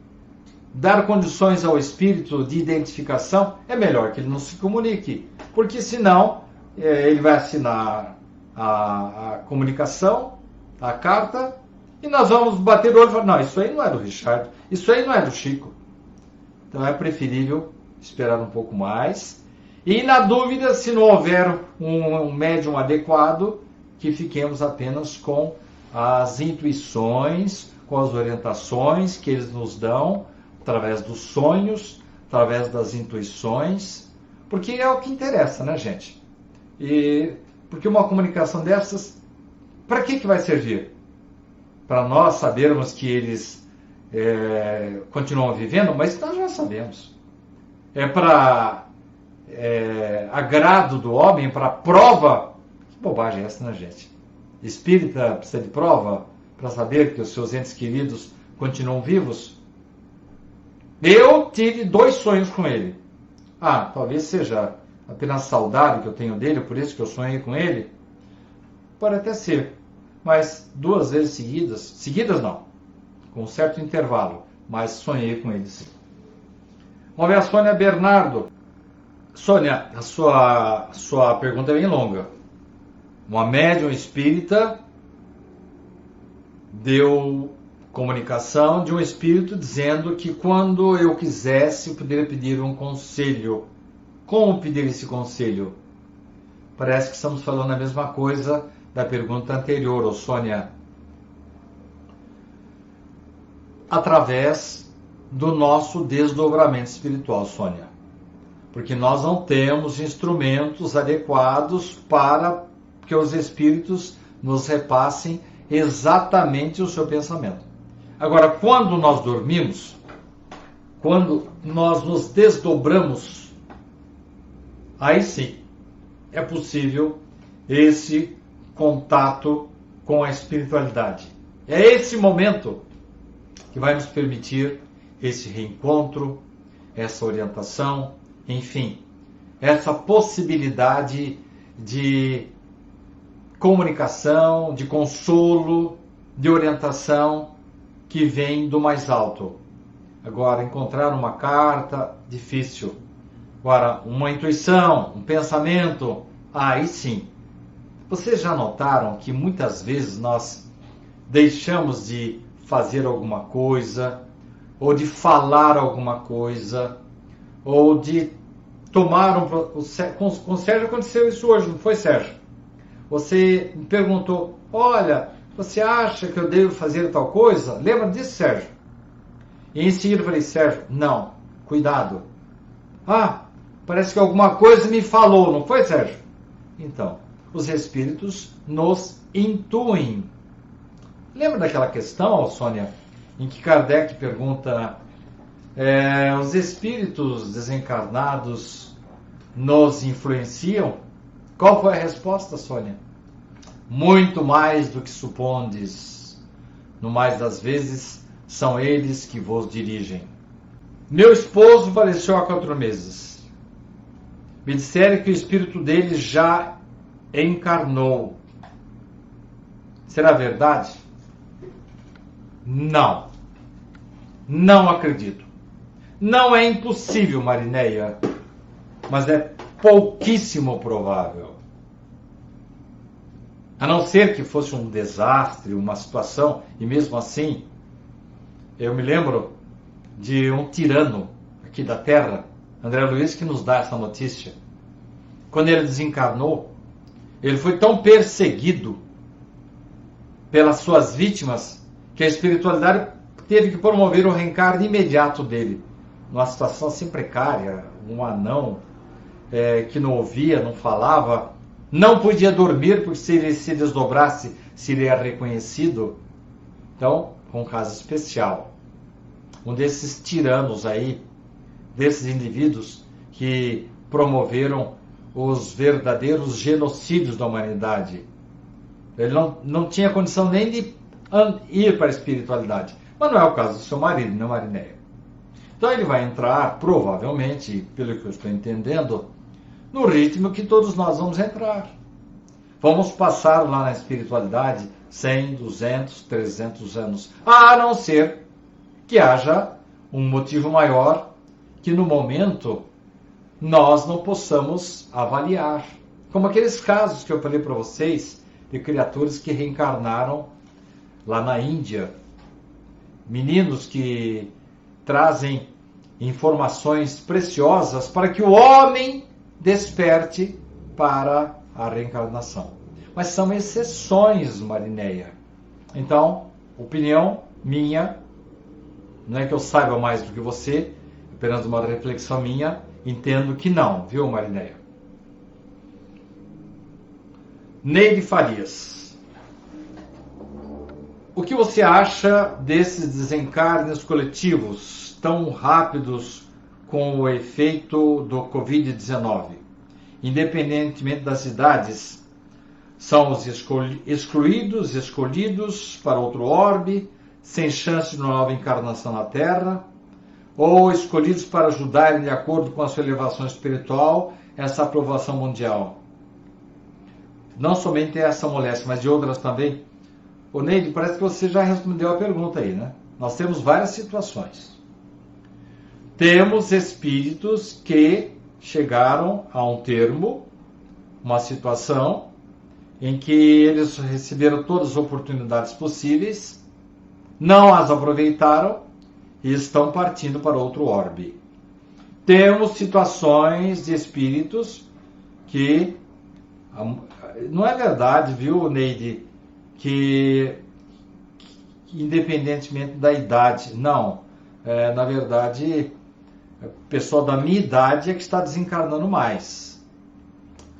dar condições ao espírito de identificação, é melhor que ele não se comunique, porque senão ele vai assinar a comunicação, a carta, e nós vamos bater o olho e falar, não, isso aí não é do Richard, isso aí não é do Chico. Então é preferível esperar um pouco mais. E na dúvida, se não houver um médium adequado, que fiquemos apenas com as intuições, com as orientações que eles nos dão, através dos sonhos, através das intuições, porque é o que interessa, né, gente? E porque uma comunicação dessas, para que vai servir? Para nós sabermos que eles continuam vivendo, mas nós já sabemos. É para agrado do homem, para prova. Que bobagem é essa, né, gente? Espírita precisa de prova para saber que os seus entes queridos continuam vivos? Eu tive 2 sonhos com ele. Talvez seja apenas saudade que eu tenho dele, por isso que eu sonhei com ele. Pode até ser, mas 2 vezes seguidas não, com um certo intervalo, mas sonhei com ele sim. Vamos ver a Sônia Bernardo. Sônia, a sua pergunta é bem longa. Uma médium espírita deu comunicação de um espírito dizendo que quando eu quisesse, eu poderia pedir um conselho. Como pedir esse conselho? Parece que estamos falando a mesma coisa da pergunta anterior, Sônia. Através do nosso desdobramento espiritual, Sônia. Porque nós não temos instrumentos adequados para que os espíritos nos repassem exatamente o seu pensamento. Agora, quando nós dormimos, quando nós nos desdobramos, aí sim é possível esse contato com a espiritualidade. É esse momento que vai nos permitir esse reencontro, essa orientação, enfim, essa possibilidade de comunicação, de consolo, de orientação que vem do mais alto. Agora, encontrar uma carta, difícil. Agora, uma intuição, um pensamento, aí sim. Vocês já notaram que muitas vezes nós deixamos de fazer alguma coisa, ou de falar alguma coisa, ou de tomar com o Sérgio aconteceu isso hoje, não foi, Sérgio? Você me perguntou, olha, você acha que eu devo fazer tal coisa? Lembra disso, Sérgio? E em seguida eu falei, Sérgio, não, cuidado. Ah, parece que alguma coisa me falou, não foi, Sérgio? Então, os espíritos nos intuem. Lembra daquela questão, Sônia, em que Kardec pergunta, os espíritos desencarnados nos influenciam? Qual foi a resposta, Sônia? Muito mais do que supondes. No mais das vezes, são eles que vos dirigem. Meu esposo faleceu há 4 meses. Me disseram que o espírito dele já encarnou. Será verdade? Não. Não acredito. Não é impossível, Marinéia, mas é pouquíssimo provável. A não ser que fosse um desastre, uma situação, e mesmo assim, eu me lembro de um tirano aqui da Terra, André Luiz, que nos dá essa notícia. Quando ele desencarnou, ele foi tão perseguido pelas suas vítimas que a espiritualidade teve que promover o reencarne imediato dele. Numa situação assim precária, um anão que não ouvia, não falava, não podia dormir, porque se ele se desdobrasse, seria reconhecido. Então, um caso especial. Um desses tiranos aí, desses indivíduos que promoveram os verdadeiros genocídios da humanidade. Ele não tinha condição nem de ir para a espiritualidade. Mas não é o caso do seu marido, não, Marinéia. Então ele vai entrar, provavelmente, pelo que eu estou entendendo, no ritmo que todos nós vamos entrar. Vamos passar lá na espiritualidade 100, 200, 300 anos. A não ser que haja um motivo maior que no momento nós não possamos avaliar. Como aqueles casos que eu falei para vocês de criaturas que reencarnaram lá na Índia. Meninos que trazem informações preciosas para que o homem desperte para a reencarnação. Mas são exceções, Marinéia. Então, opinião minha, não é que eu saiba mais do que você, apenas uma reflexão minha, entendo que não, viu, Marinéia? Neide Farias. O que você acha desses desencarnes coletivos tão rápidos com o efeito do Covid-19? Independentemente das idades, são os escolhidos para outro orbe, sem chance de uma nova encarnação na Terra, ou escolhidos para ajudarem, de acordo com a sua elevação espiritual, essa aprovação mundial? Não somente essa moléstia, mas de outras também. Ô Neide, parece que você já respondeu a pergunta aí, né? Nós temos várias situações. Temos espíritos que chegaram a um termo, uma situação em que eles receberam todas as oportunidades possíveis, não as aproveitaram e estão partindo para outro orbe. Temos situações de espíritos que, não é verdade, viu, Neide, que independentemente da idade, não, na verdade, o pessoal da minha idade é que está desencarnando mais.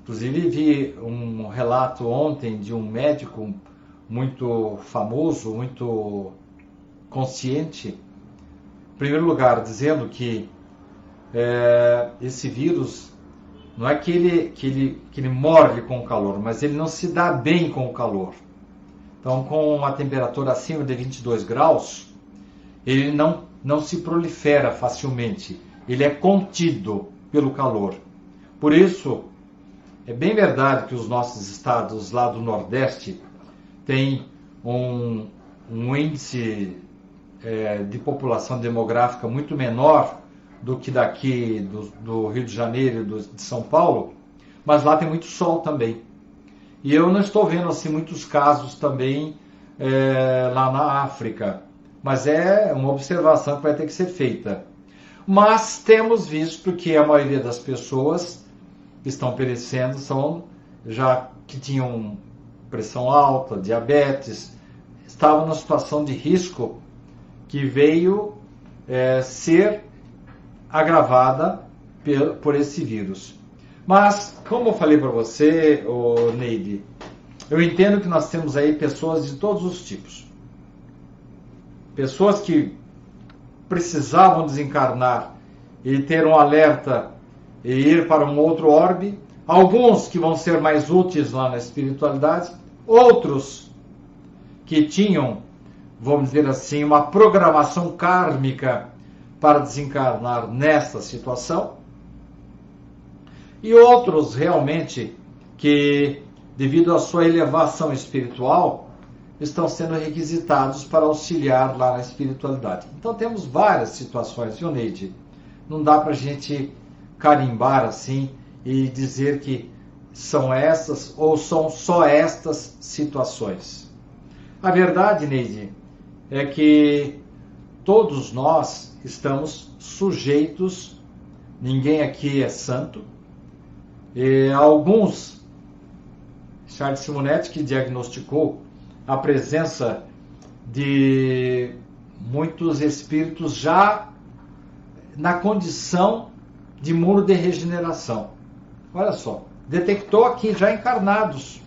Inclusive vi um relato ontem de um médico muito famoso, muito consciente, em primeiro lugar, dizendo que esse vírus não é que ele morre com o calor, mas ele não se dá bem com o calor. Então, com uma temperatura acima de 22 graus, ele não se prolifera facilmente. Ele é contido pelo calor. Por isso, é bem verdade que os nossos estados lá do Nordeste têm um índice de população demográfica muito menor do que daqui do Rio de Janeiro e de São Paulo, mas lá tem muito sol também. E eu não estou vendo assim muitos casos também lá na África, mas é uma observação que vai ter que ser feita. Mas temos visto que a maioria das pessoas que estão perecendo são já que tinham pressão alta, diabetes, estavam numa situação de risco que veio ser agravada por esse vírus. Mas, como eu falei para você, Neide, eu entendo que nós temos aí pessoas de todos os tipos. Pessoas que precisavam desencarnar e ter um alerta e ir para um outro orbe. Alguns que vão ser mais úteis lá na espiritualidade. Outros que tinham, vamos dizer assim, uma programação kármica para desencarnar nesta situação. E outros realmente que, devido à sua elevação espiritual, estão sendo requisitados para auxiliar lá na espiritualidade. Então temos várias situações, viu, Neide? Não dá para a gente carimbar assim e dizer que são essas ou são só estas situações. A verdade, Neide, é que todos nós estamos sujeitos, ninguém aqui é santo. E alguns, Charles Simonetti, que diagnosticou a presença de muitos espíritos já na condição de muro de regeneração. Olha só, detectou aqui já encarnados.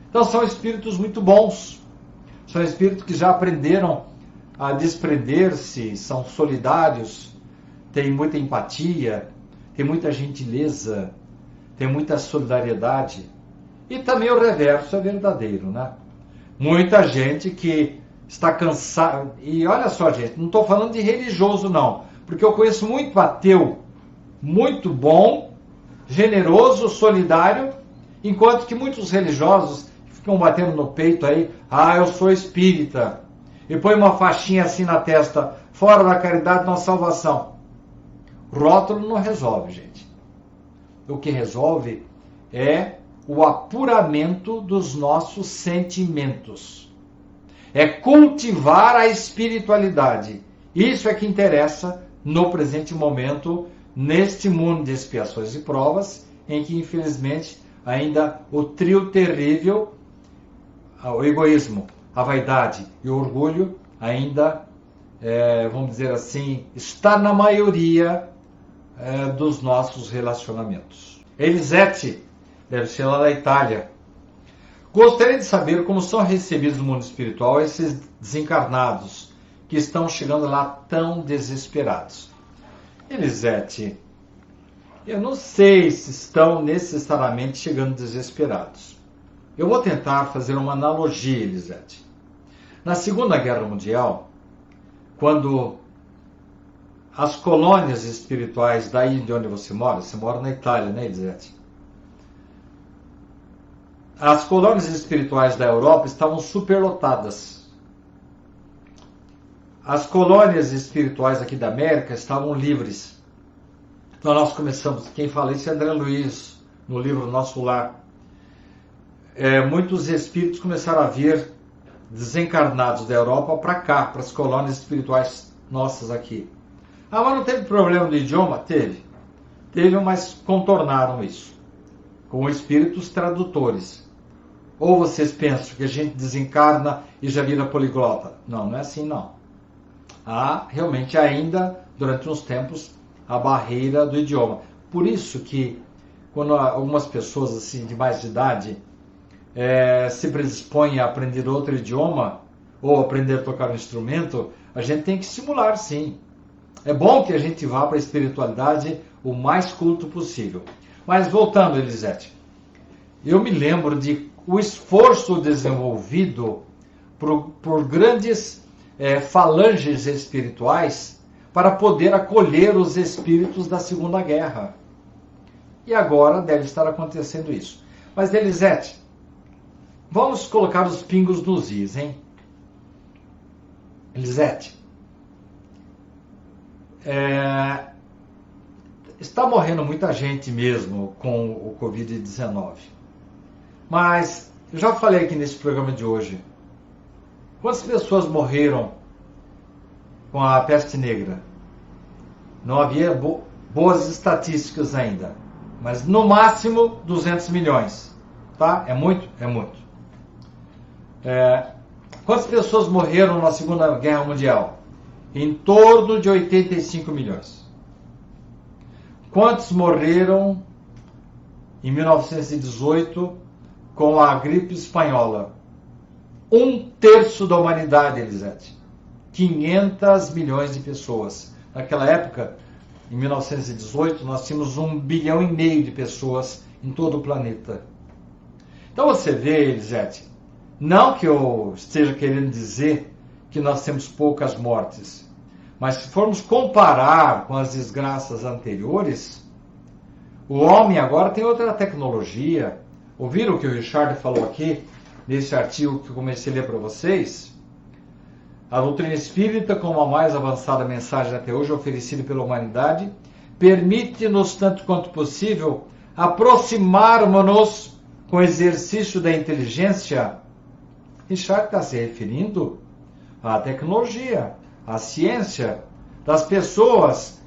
Então são espíritos muito bons, são espíritos que já aprenderam a desprender-se, são solidários, têm muita empatia, têm muita gentileza, tem muita solidariedade. E também o reverso é verdadeiro, né? Muita gente que está cansada. E olha só, gente, não estou falando de religioso, não. Porque eu conheço muito ateu, muito bom, generoso, solidário, enquanto que muitos religiosos ficam batendo no peito aí, eu sou espírita. E põe uma faixinha assim na testa, fora da caridade, não há salvação. Rótulo não resolve, gente. O que resolve é o apuramento dos nossos sentimentos. É cultivar a espiritualidade. Isso é que interessa no presente momento, neste mundo de expiações e provas, em que, infelizmente, ainda o trio terrível, o egoísmo, a vaidade e o orgulho, ainda, vamos dizer assim, está na maioria dos nossos relacionamentos. Elisete, deve ser lá da Itália. Gostaria de saber como são recebidos no mundo espiritual esses desencarnados que estão chegando lá tão desesperados. Elisete, eu não sei se estão necessariamente chegando desesperados. Eu vou tentar fazer uma analogia, Elisete. Na Segunda Guerra Mundial, quando as colônias espirituais daí de onde você mora na Itália, né, Elisete? As colônias espirituais da Europa estavam superlotadas. As colônias espirituais aqui da América estavam livres. Então nós começamos, quem fala isso é André Luiz, no livro Nosso Lar. Muitos espíritos começaram a vir desencarnados da Europa para cá, para as colônias espirituais nossas aqui. Mas não teve problema do idioma? Teve. Teve, mas contornaram isso. Com espíritos tradutores. Ou vocês pensam que a gente desencarna e já vira poliglota? Não, não é assim não. Há realmente ainda, durante uns tempos, a barreira do idioma. Por isso que, quando algumas pessoas assim, de mais idade se predispõem a aprender outro idioma, ou aprender a tocar um instrumento, a gente tem que estimular, sim. É bom que a gente vá para a espiritualidade o mais culto possível. Mas voltando, Elisete, eu me lembro de o esforço desenvolvido por grandes falanges espirituais para poder acolher os espíritos da Segunda Guerra. E agora deve estar acontecendo isso. Mas, Elisete, vamos colocar os pingos nos is, hein? Elisete, está morrendo muita gente mesmo com o Covid-19. Mas eu já falei aqui nesse programa de hoje. Quantas pessoas morreram com a peste negra? Não havia boas estatísticas ainda. Mas no máximo 200 milhões. Tá? É muito? É muito. Quantas pessoas morreram na Segunda Guerra Mundial? Em torno de 85 milhões. Quantos morreram em 1918 com a gripe espanhola? 1/3 da humanidade, Elisete. 500 milhões de pessoas. Naquela época, em 1918, nós tínhamos 1,5 bilhão de pessoas em todo o planeta. Então você vê, Elisete, não que eu esteja querendo dizer que nós temos poucas mortes, mas se formos comparar com as desgraças anteriores, o homem agora tem outra tecnologia. Ouviram o que o Richard falou aqui, nesse artigo que eu comecei a ler para vocês? A doutrina espírita, como a mais avançada mensagem até hoje oferecida pela humanidade, permite-nos, tanto quanto possível, aproximarmos-nos com o exercício da inteligência. Richard está se referindo à tecnologia, à ciência das pessoas.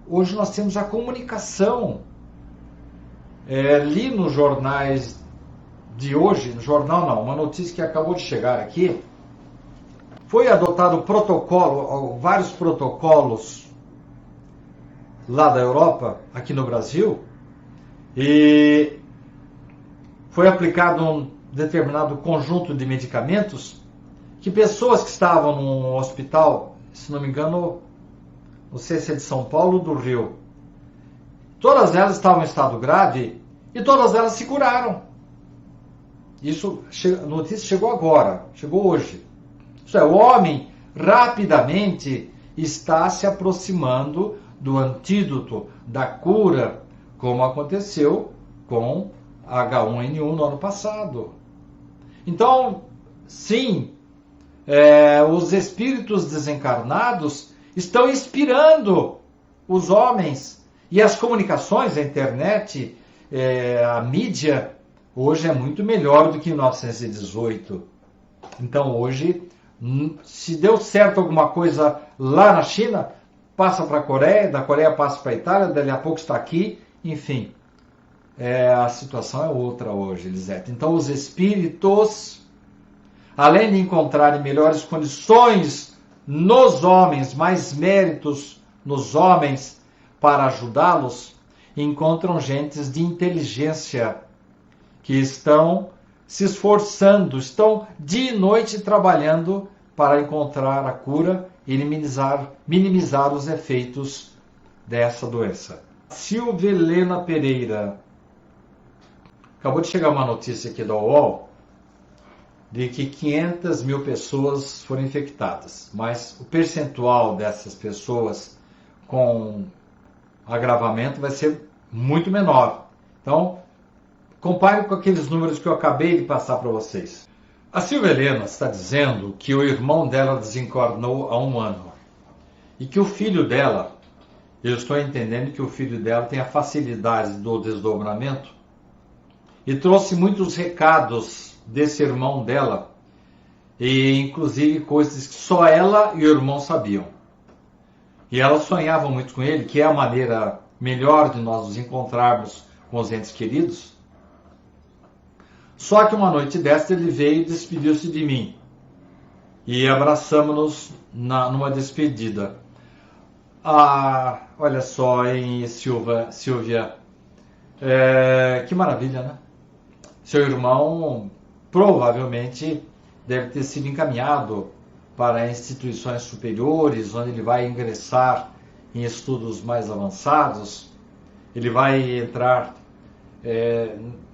Hoje nós temos a comunicação. Li nos jornais de hoje, no jornal não, uma notícia que acabou de chegar aqui, foi adotado vários protocolos lá da Europa, aqui no Brasil, e foi aplicado um determinado conjunto de medicamentos que pessoas que estavam num hospital, se não me engano, não sei se é de São Paulo ou do Rio, todas elas estavam em estado grave e todas elas se curaram. Isso, a notícia chegou agora, chegou hoje. Isso é, o homem rapidamente está se aproximando do antídoto, da cura, como aconteceu com H1N1 no ano passado. Então, sim, os espíritos desencarnados estão inspirando os homens. E as comunicações, a internet, a mídia, hoje é muito melhor do que em 1918. Então, hoje, se deu certo alguma coisa lá na China, passa para a Coreia, da Coreia passa para a Itália, dali a pouco está aqui, enfim. A situação é outra hoje, Elisete. Então, os espíritos, além de encontrarem melhores condições nos homens, mais méritos nos homens para ajudá-los, encontram gentes de inteligência que estão se esforçando, estão dia e noite trabalhando para encontrar a cura e minimizar os efeitos dessa doença. Silvia Helena Pereira. Acabou de chegar uma notícia aqui da UOL de que 500 mil pessoas foram infectadas, mas o percentual dessas pessoas com agravamento vai ser muito menor. Então, compare com aqueles números que eu acabei de passar para vocês. A Silvia Helena está dizendo que o irmão dela desencarnou há 1 ano e que o filho dela, eu estou entendendo que o filho dela tem a facilidade do desdobramento e trouxe muitos recados desse irmão dela, e inclusive coisas que só ela e o irmão sabiam. E ela sonhava muito com ele, que é a maneira melhor de nós nos encontrarmos com os entes queridos. Só que uma noite desta ele veio e despediu-se de mim. E abraçamos-nos numa despedida. Olha só, hein, Silvia. Que maravilha, né? Seu irmão provavelmente deve ter sido encaminhado para instituições superiores, onde ele vai ingressar em estudos mais avançados. Ele vai entrar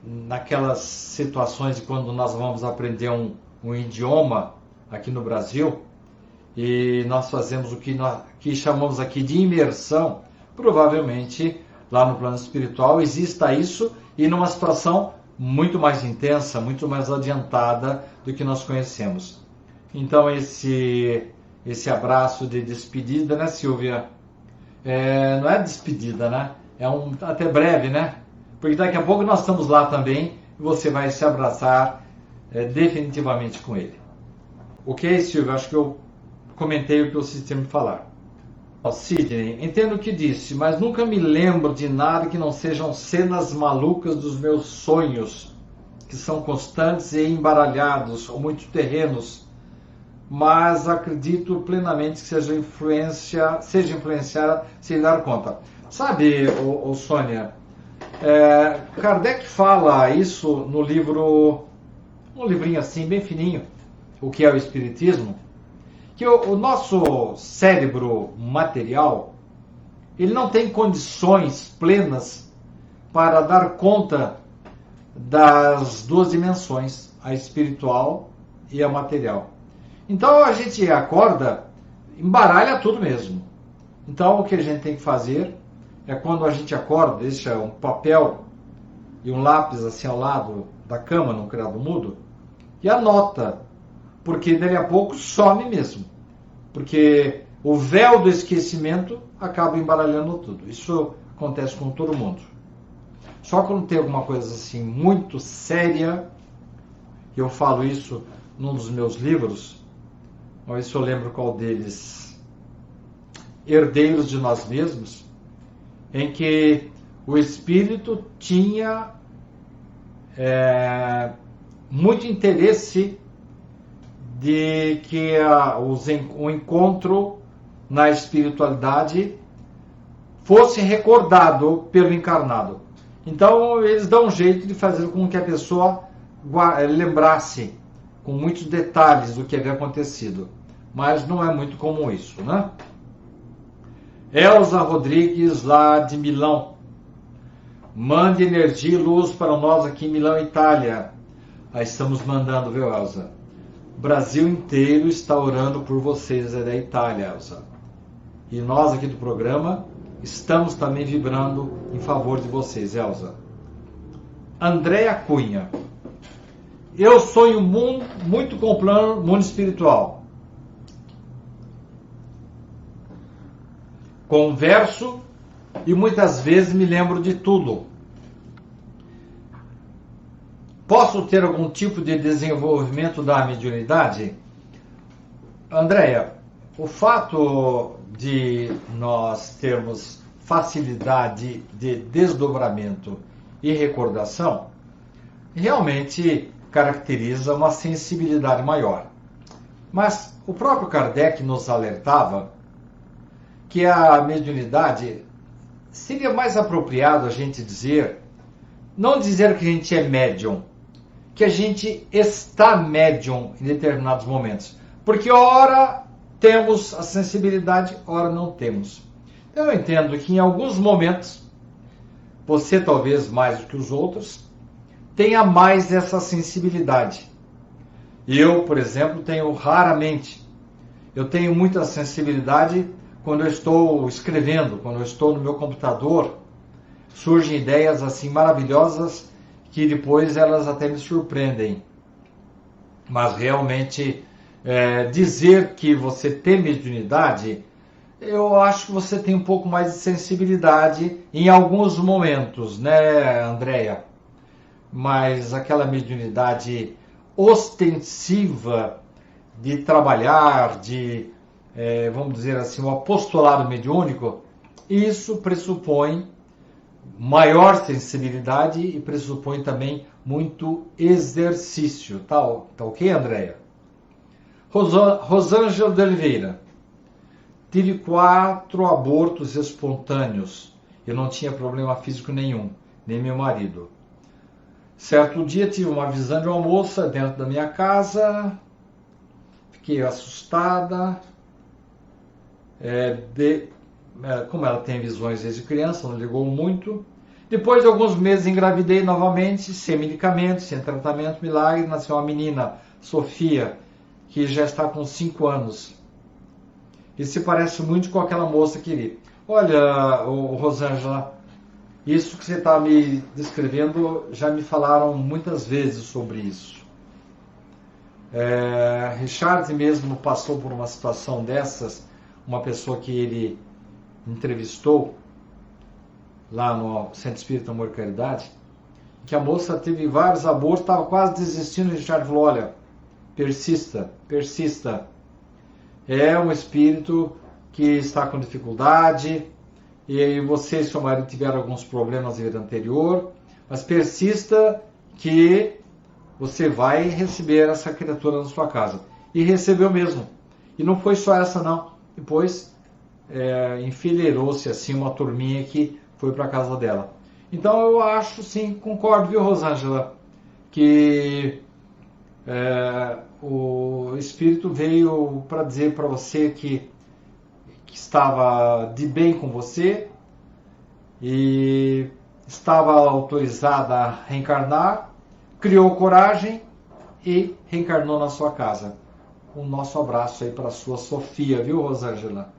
naquelas situações de quando nós vamos aprender um idioma aqui no Brasil, e nós fazemos o que chamamos aqui de imersão. Provavelmente lá no plano espiritual exista isso, e numa situação muito mais intensa, muito mais adiantada do que nós conhecemos. Então esse abraço de despedida, né, Silvia? Não é despedida, né? Até breve, né? Porque daqui a pouco nós estamos lá também e você vai se abraçar definitivamente com ele. Ok, Silvio? Acho que eu comentei o que vocês tinham me falar. Sidney, entendo o que disse, mas nunca me lembro de nada que não sejam cenas malucas dos meus sonhos, que são constantes e embaralhados, ou muito terrenos, mas acredito plenamente que seja influenciada sem dar conta. Sabe, Sônia, Kardec fala isso no livro, um livrinho assim, bem fininho, O que é o Espiritismo, que o nosso cérebro material, ele não tem condições plenas para dar conta das duas dimensões, a espiritual e a material. Então a gente acorda, embaralha tudo mesmo. Então o que a gente tem que fazer é, quando a gente acorda, deixa um papel e um lápis assim ao lado da cama, no criado mudo, e anota, porque dali a pouco some mesmo. Porque o véu do esquecimento acaba embaralhando tudo. Isso acontece com todo mundo. Só quando tem alguma coisa assim muito séria, eu falo isso num dos meus livros, vamos ver se eu lembro qual deles, Herdeiros de Nós Mesmos, em que o espírito tinha muito interesse de que o encontro na espiritualidade fosse recordado pelo encarnado. Então eles dão um jeito de fazer com que a pessoa lembrasse com muitos detalhes do que havia acontecido, mas não é muito comum isso, né? Elza Rodrigues, lá de Milão. Mande energia e luz para nós aqui em Milão, Itália. Aí estamos mandando, viu, Elza? O Brasil inteiro está orando por vocês, da Itália, Elza. E nós aqui do programa estamos também vibrando em favor de vocês, Elza. Andréa Cunha. Eu sonho muito com o plano mundo espiritual. Converso e muitas vezes me lembro de tudo. Posso ter algum tipo de desenvolvimento da mediunidade? Andréa, o fato de nós termos facilidade de desdobramento e recordação realmente caracteriza uma sensibilidade maior. Mas o próprio Kardec nos alertava que a mediunidade seria mais apropriado a gente dizer, não dizer que a gente é médium, que a gente está médium em determinados momentos. Porque ora temos a sensibilidade, ora não temos. Então eu entendo que em alguns momentos, você talvez mais do que os outros, tenha mais essa sensibilidade. Eu, por exemplo, tenho raramente. Eu tenho muita sensibilidade quando eu estou escrevendo, quando eu estou no meu computador, surgem ideias assim maravilhosas que depois elas até me surpreendem. Mas realmente dizer que você tem mediunidade, eu acho que você tem um pouco mais de sensibilidade em alguns momentos, né, Andréa? Mas aquela mediunidade ostensiva de trabalhar, de, vamos dizer assim, o apostolado mediúnico, isso pressupõe maior sensibilidade e pressupõe também muito exercício. Tá ok, Andréa? Rosângela de Oliveira. Tive 4 abortos espontâneos. Eu não tinha problema físico nenhum, nem meu marido. Certo dia tive uma visão de uma moça dentro da minha casa. Fiquei assustada. Como ela tem visões desde criança, não ligou muito. Depois de alguns meses engravidei novamente, sem medicamentos, sem tratamento, milagre, nasceu uma menina, Sofia, que já está com 5 anos. E se parece muito com aquela moça que vi. Olha, Rosângela, isso que você está me descrevendo, já me falaram muitas vezes sobre isso. Richard mesmo passou por uma situação dessas, uma pessoa que ele entrevistou lá no Centro Espírita Amor e Caridade, que a moça teve vários abortos, estava quase desistindo. O Richard falou, olha, persista, persista. É um espírito que está com dificuldade, e aí você e seu marido tiveram alguns problemas na vida anterior, mas persista que você vai receber essa criatura na sua casa. E recebeu mesmo. E não foi só essa não. Depois enfileirou-se assim uma turminha que foi para a casa dela. Então eu acho, sim, concordo, viu, Rosângela, que o Espírito veio para dizer para você que estava de bem com você e estava autorizada a reencarnar, criou coragem e reencarnou na sua casa. Um nosso abraço aí para a sua Sofia, viu, Rosângela?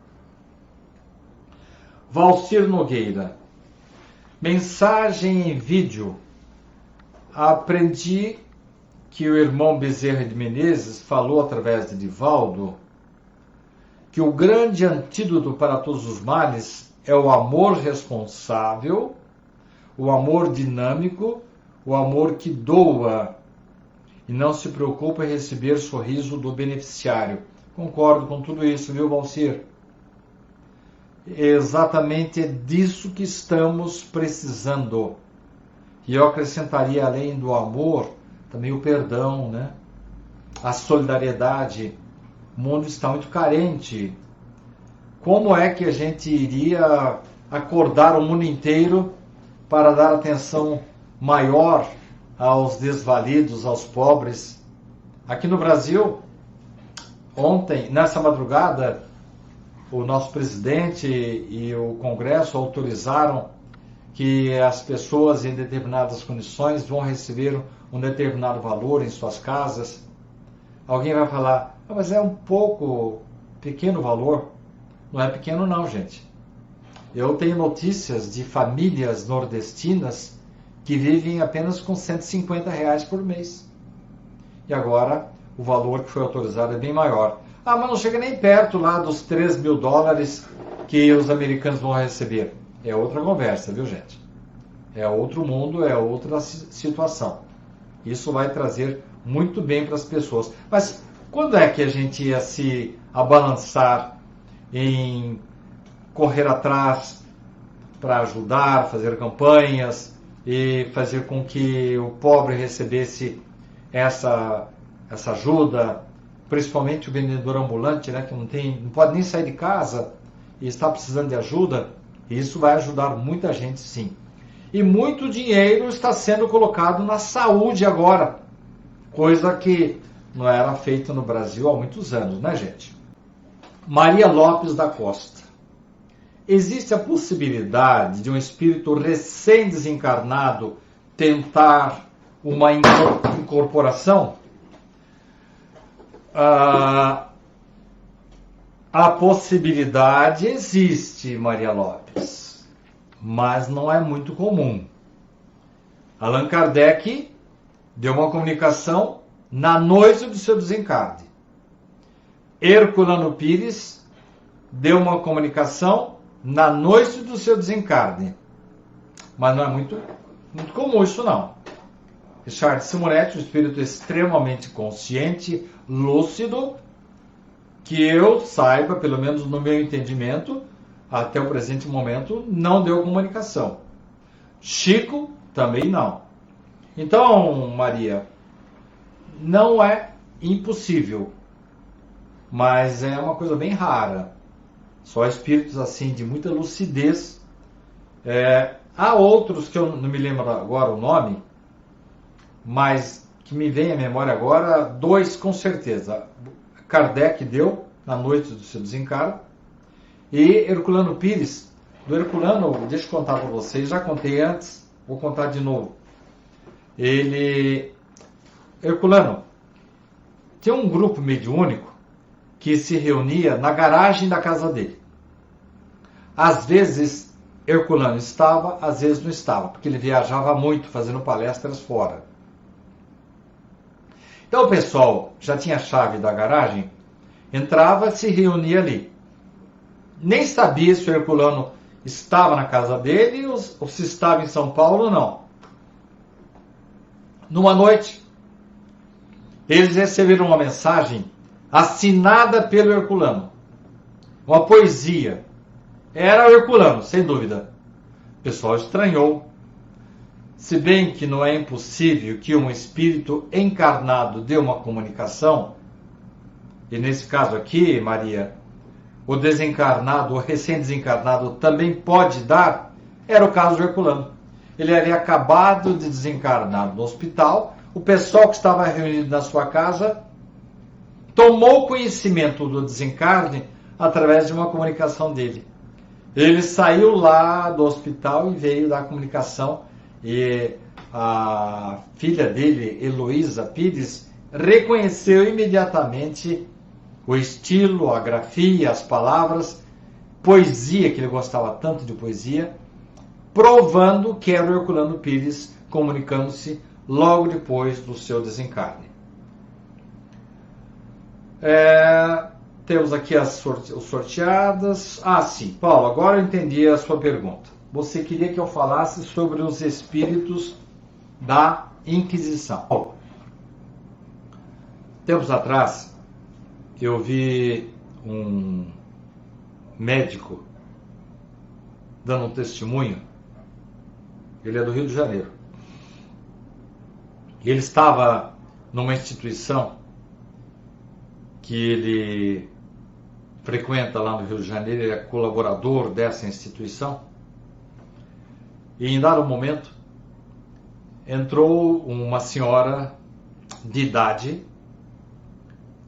Valcir Nogueira. Mensagem em vídeo. Aprendi que o irmão Bezerra de Menezes falou através de Divaldo que o grande antídoto para todos os males é o amor responsável, o amor dinâmico, o amor que doa e não se preocupa em receber sorriso do beneficiário. Concordo com tudo isso, viu, Valcir? Exatamente é disso que estamos precisando. E eu acrescentaria, além do amor, também o perdão, né? A solidariedade. O mundo está muito carente. Como é que a gente iria acordar o mundo inteiro para dar atenção maior aos desvalidos, aos pobres? Aqui no Brasil, ontem, nessa madrugada, o nosso presidente e o Congresso autorizaram que as pessoas em determinadas condições vão receber um determinado valor em suas casas. Alguém vai falar, mas é um pouco pequeno valor. Não é pequeno não, gente. Eu tenho notícias de famílias nordestinas que vivem apenas com R$150 por mês. E agora o valor que foi autorizado é bem maior. Ah, mas não chega nem perto lá dos $3.000 que os americanos vão receber. É outra conversa, viu, gente? É outro mundo, é outra situação. Isso vai trazer muito bem para as pessoas. Mas quando é que a gente ia se abalançar em correr atrás para ajudar, fazer campanhas e fazer com que o pobre recebesse essa ajuda, principalmente o vendedor ambulante, né, que não pode nem sair de casa e está precisando de ajuda? Isso vai ajudar muita gente, sim. E muito dinheiro está sendo colocado na saúde agora, coisa que não era feita no Brasil há muitos anos, né, gente? Maria Lopes da Costa. Existe a possibilidade de um espírito recém-desencarnado tentar uma incorporação? A possibilidade existe, Maria Lopes, mas não é muito comum. Allan Kardec deu uma comunicação na noite do seu desencarne. Herculano Pires deu uma comunicação na noite do seu desencarne. Mas não é muito comum isso não. Richard Simonetti, um espírito extremamente consciente, lúcido, que eu saiba, pelo menos no meu entendimento, até o presente momento, não deu comunicação. Chico também não. Então, Maria, não é impossível, mas é uma coisa bem rara. Só espíritos assim de muita lucidez. Há outros que eu não me lembro agora o nome, mas que me vem à memória agora, 2 com certeza. Kardec deu na noite do seu desencargo, e Herculano Pires. Do Herculano, deixa eu contar para vocês, já contei antes, vou contar de novo. Herculano tem um grupo mediúnico que se reunia na garagem da casa dele. Às vezes Herculano estava, às vezes não estava, porque ele viajava muito fazendo palestras fora. Então o pessoal já tinha a chave da garagem, entrava, se reunia ali. Nem sabia se o Herculano estava na casa dele ou se estava em São Paulo ou não. Numa noite, eles receberam uma mensagem assinada pelo Herculano. Uma poesia. Era o Herculano, sem dúvida. O pessoal estranhou. Se bem que não é impossível que um espírito encarnado dê uma comunicação, e nesse caso aqui, Maria, o desencarnado, o recém-desencarnado também pode dar, era o caso do Herculano. Ele havia acabado de desencarnar no hospital, o pessoal que estava reunido na sua casa tomou conhecimento do desencarne através de uma comunicação dele. Ele saiu lá do hospital e veio dar a comunicação, e a filha dele, Heloísa Pires, reconheceu imediatamente o estilo, a grafia, as palavras, poesia, que ele gostava tanto de poesia, provando que era o Herculano Pires comunicando-se logo depois do seu desencarne. Temos aqui as sorteadas. Sim, Paulo, agora eu entendi a sua pergunta. Você queria que eu falasse sobre os espíritos da Inquisição. Tempos atrás, eu vi um médico dando um testemunho. Ele é do Rio de Janeiro. Ele estava numa instituição que ele frequenta lá no Rio de Janeiro, ele é colaborador dessa instituição. E em dado momento, entrou uma senhora de idade,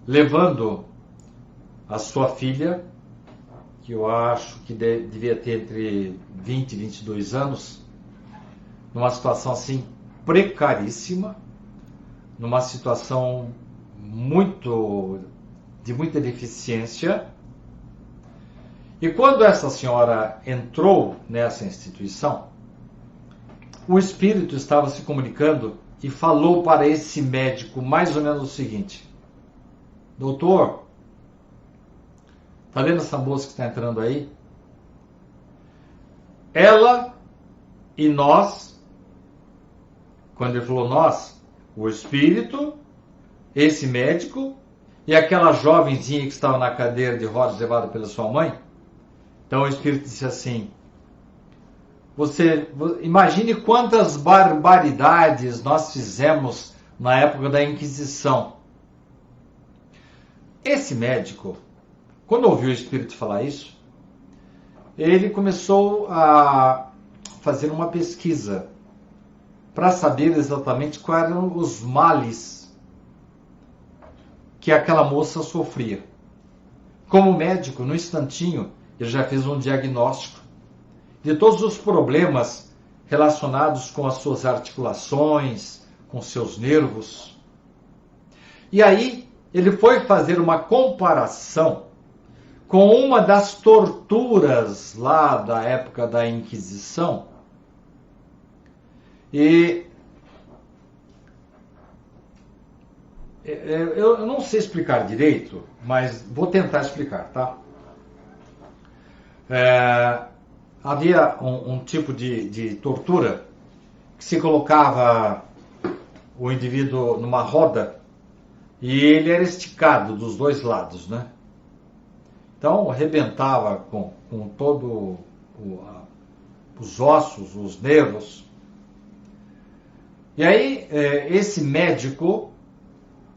levando a sua filha, que eu acho que devia ter entre 20 e 22 anos, numa situação assim precaríssima, numa situação de muita deficiência. E quando essa senhora entrou nessa instituição, o espírito estava se comunicando e falou para esse médico mais ou menos o seguinte: doutor, tá vendo essa moça que está entrando aí? Ela e nós, quando ele falou nós, o espírito, esse médico e aquela jovenzinha que estava na cadeira de rodas levada pela sua mãe. Então o espírito disse assim: você imagine quantas barbaridades nós fizemos na época da Inquisição. Esse médico, quando ouviu o espírito falar isso, ele começou a fazer uma pesquisa para saber exatamente quais eram os males que aquela moça sofria. Como médico, no instantinho, ele já fez um diagnóstico de todos os problemas relacionados com as suas articulações, com seus nervos. E aí, ele foi fazer uma comparação com uma das torturas lá da época da Inquisição. E eu não sei explicar direito, mas vou tentar explicar, tá? Havia um tipo de tortura que se colocava o indivíduo numa roda e ele era esticado dos dois lados, né? Então arrebentava com todo os ossos, os nervos. E aí esse médico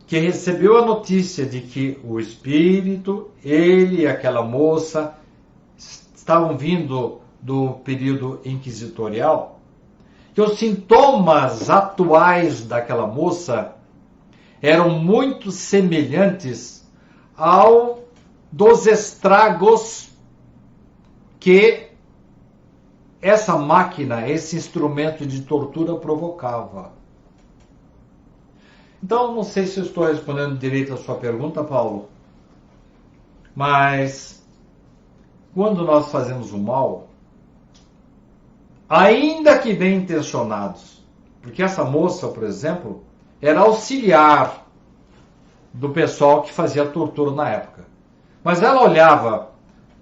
que recebeu a notícia de que o espírito, ele e aquela moça estavam vindo do período inquisitorial, que os sintomas atuais daquela moça eram muito semelhantes ao dos estragos que essa máquina, esse instrumento de tortura provocava. Então, não sei se eu estou respondendo direito a sua pergunta, Paulo, mas quando nós fazemos o mal, ainda que bem intencionados, porque essa moça, por exemplo, era auxiliar do pessoal que fazia tortura na época. Mas ela olhava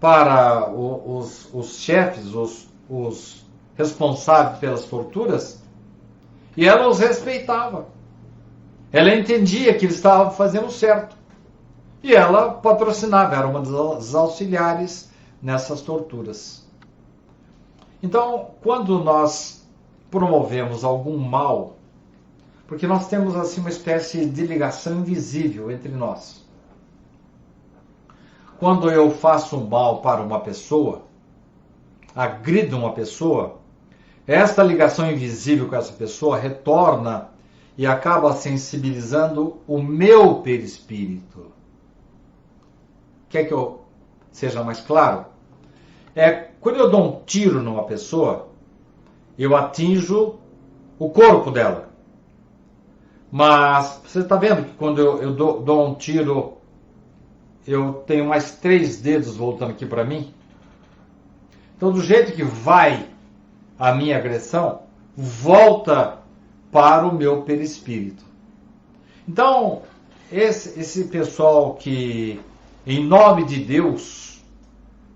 para os chefes, os responsáveis pelas torturas, E ela os respeitava. Ela entendia que eles estavam fazendo certo. E ela patrocinava, era uma das auxiliares nessas torturas. Então, quando nós promovemos algum mal, porque nós temos assim uma espécie de ligação invisível entre nós. Quando eu faço um mal para uma pessoa, agrido uma pessoa, esta ligação invisível com essa pessoa retorna e acaba sensibilizando o meu perispírito. Quer que eu seja mais claro? Quando eu dou um tiro numa pessoa, eu atinjo o corpo dela. Mas você está vendo que quando eu dou um tiro, eu tenho mais 3 dedos voltando aqui para mim? Então, do jeito que vai a minha agressão, volta para o meu perispírito. Então, esse pessoal que, em nome de Deus,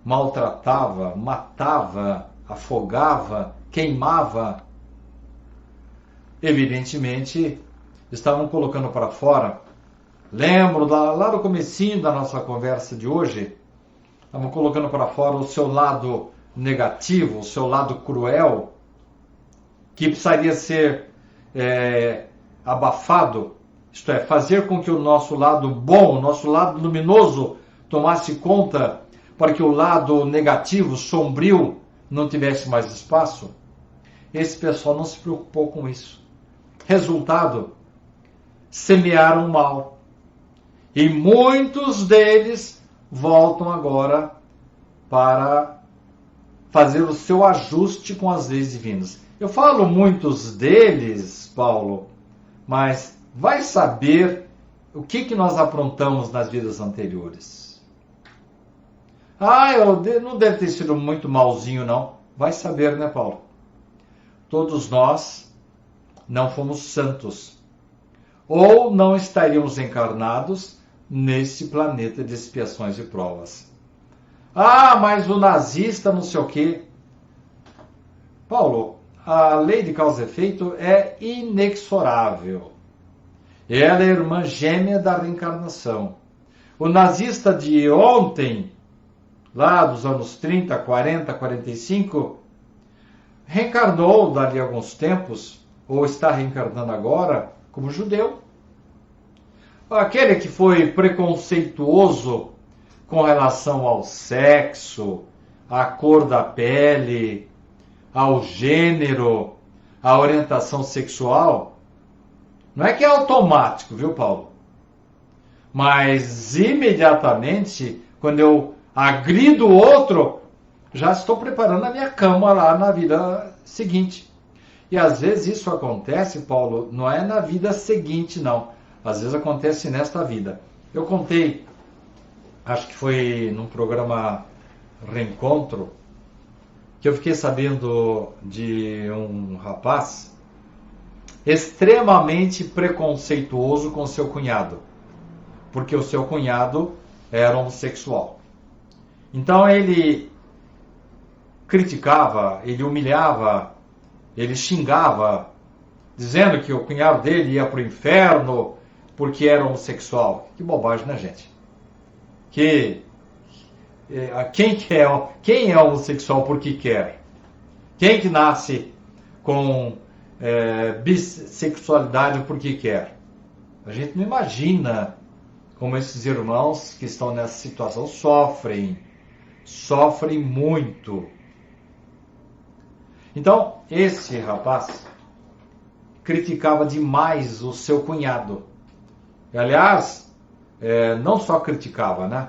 maltratava, matava, afogava, queimava, evidentemente, estavam colocando para fora. Lembro lá no comecinho da nossa conversa de hoje, estavam colocando para fora o seu lado negativo, o seu lado cruel, que precisaria ser abafado, isto é, fazer com que o nosso lado bom, o nosso lado luminoso tomasse conta para que o lado negativo, sombrio, não tivesse mais espaço. Esse pessoal não se preocupou com isso. Resultado, semearam mal. E muitos deles voltam agora para fazer o seu ajuste com as leis divinas. Eu falo muitos deles, Paulo, mas vai saber o que nós aprontamos nas vidas anteriores. Eu não deve ter sido muito malzinho, não. Vai saber, né, Paulo? Todos nós não fomos santos. Ou não estaríamos encarnados nesse planeta de expiações e provas. Mas o nazista não sei o quê. Paulo, a lei de causa e efeito é inexorável. Ela é a irmã gêmea da reencarnação. O nazista de ontem, lá dos anos 30, 40, 45, reencarnou dali a alguns tempos, ou está reencarnando agora, como judeu. Aquele que foi preconceituoso com relação ao sexo, à cor da pele, ao gênero, à orientação sexual, não é que é automático, viu, Paulo? Mas imediatamente, quando eu agrido o outro, já estou preparando a minha cama lá na vida seguinte. E às vezes isso acontece, Paulo, não é na vida seguinte, não. Às vezes acontece nesta vida. Eu contei, acho que foi num programa Reencontro, que eu fiquei sabendo de um rapaz extremamente preconceituoso com seu cunhado, porque o seu cunhado era homossexual. Então ele criticava, ele humilhava, ele xingava, dizendo que o cunhado dele ia para o inferno porque era homossexual. Que bobagem, né, gente? Quem é homossexual porque quer? Quem que nasce com bissexualidade porque quer? A gente não imagina como esses irmãos que estão nessa situação sofrem muito. Então, esse rapaz criticava demais o seu cunhado. E, aliás, não só criticava, né?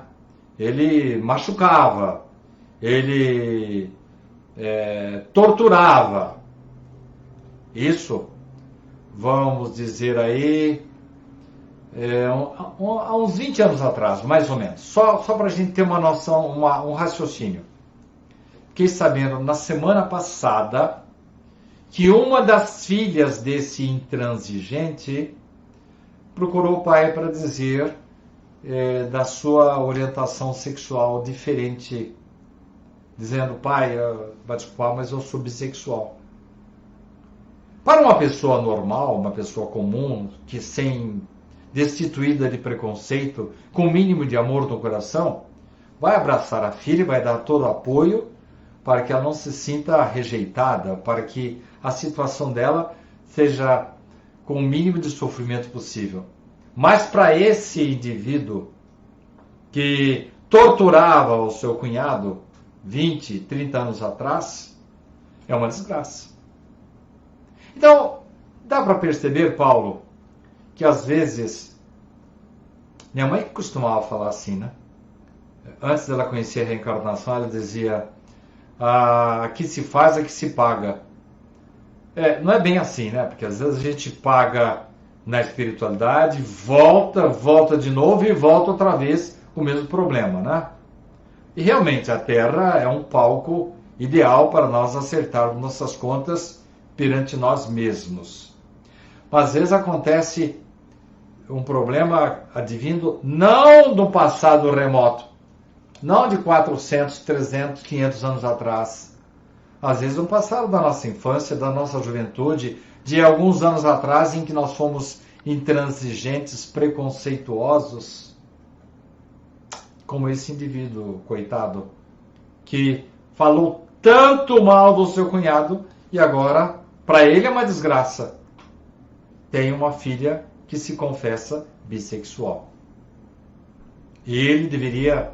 Ele machucava, ele torturava. Isso, vamos dizer aí, há uns 20 anos atrás, mais ou menos. Só para a gente ter uma noção, um raciocínio. Fiquei sabendo na semana passada que uma das filhas desse intransigente procurou o pai para dizer da sua orientação sexual diferente, dizendo: pai, vai desculpar, mas eu sou bissexual. Para uma pessoa normal, uma pessoa comum, que destituída de preconceito, com o mínimo de amor no coração, vai abraçar a filha e vai dar todo o apoio para que ela não se sinta rejeitada, para que a situação dela seja com o mínimo de sofrimento possível. Mas para esse indivíduo que torturava o seu cunhado 20, 30 anos atrás, é uma desgraça. Então, dá para perceber, Paulo, que às vezes, minha mãe costumava falar assim, né? Antes dela conhecer a reencarnação, ela dizia, aqui se faz, aqui se paga. Não é bem assim, né? Porque às vezes a gente paga na espiritualidade, volta de novo e volta outra vez com o mesmo problema, né? E realmente a Terra é um palco ideal para nós acertarmos nossas contas perante nós mesmos. Mas às vezes acontece um problema advindo não do passado remoto, não de 400, 300, 500 anos atrás. Às vezes no passado da nossa infância, da nossa juventude, de alguns anos atrás em que nós fomos intransigentes, preconceituosos, como esse indivíduo, coitado, que falou tanto mal do seu cunhado e agora, para ele é uma desgraça. Tem uma filha que se confessa bissexual. E ele deveria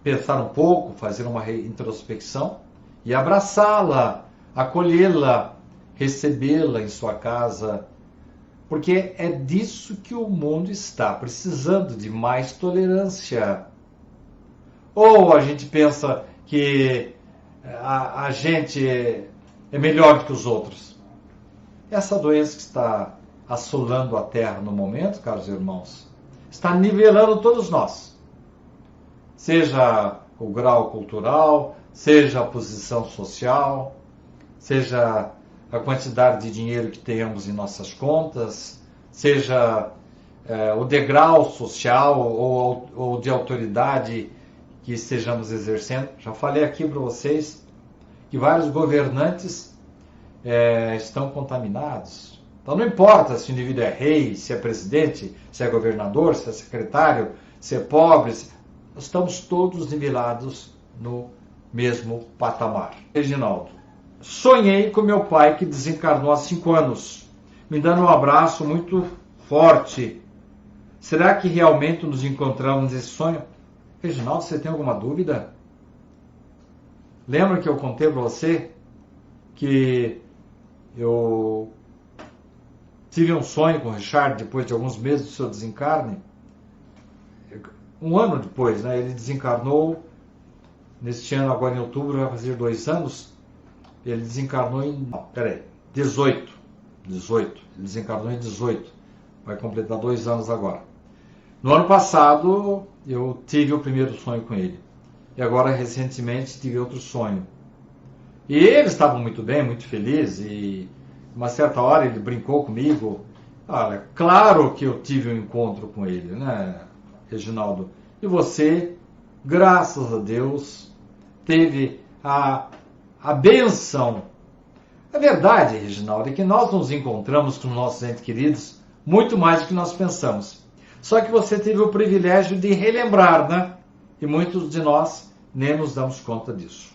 pensar um pouco, fazer uma introspecção e abraçá-la, acolhê-la, recebê-la em sua casa, porque é disso que o mundo está precisando, de mais tolerância. Ou a gente pensa que a gente é melhor do que os outros. Essa doença que está assolando a Terra no momento, caros irmãos, está nivelando todos nós. Seja o grau cultural, seja a posição social, seja a quantidade de dinheiro que temos em nossas contas, seja o degrau social ou de autoridade que estejamos exercendo. Já falei aqui para vocês que vários governantes estão contaminados. Então não importa se o indivíduo é rei, se é presidente, se é governador, se é secretário, se é pobre, estamos todos nivelados no mesmo patamar. Reginaldo, sonhei com meu pai que desencarnou há 5 anos, me dando um abraço muito forte. Será que realmente nos encontramos nesse sonho? Reginaldo, você tem alguma dúvida? Lembra que eu contei para você que eu tive um sonho com o Richard depois de alguns meses do seu desencarne? Um ano depois, né? Ele desencarnou neste ano, agora em outubro, vai fazer 2 anos. Ele desencarnou em... 18. Ele desencarnou em 18. Vai completar 2 anos agora. No ano passado, eu tive o primeiro sonho com ele. E agora, recentemente, tive outro sonho. E eles estavam muito bem, muito felizes. E, uma certa hora, ele brincou comigo. Olha, claro que eu tive um encontro com ele, né, Reginaldo? E você, graças a Deus, teve a bênção. A verdade, Reginaldo, é que nós nos encontramos com nossos entes queridos muito mais do que nós pensamos. Só que você teve o privilégio de relembrar, né? E muitos de nós nem nos damos conta disso.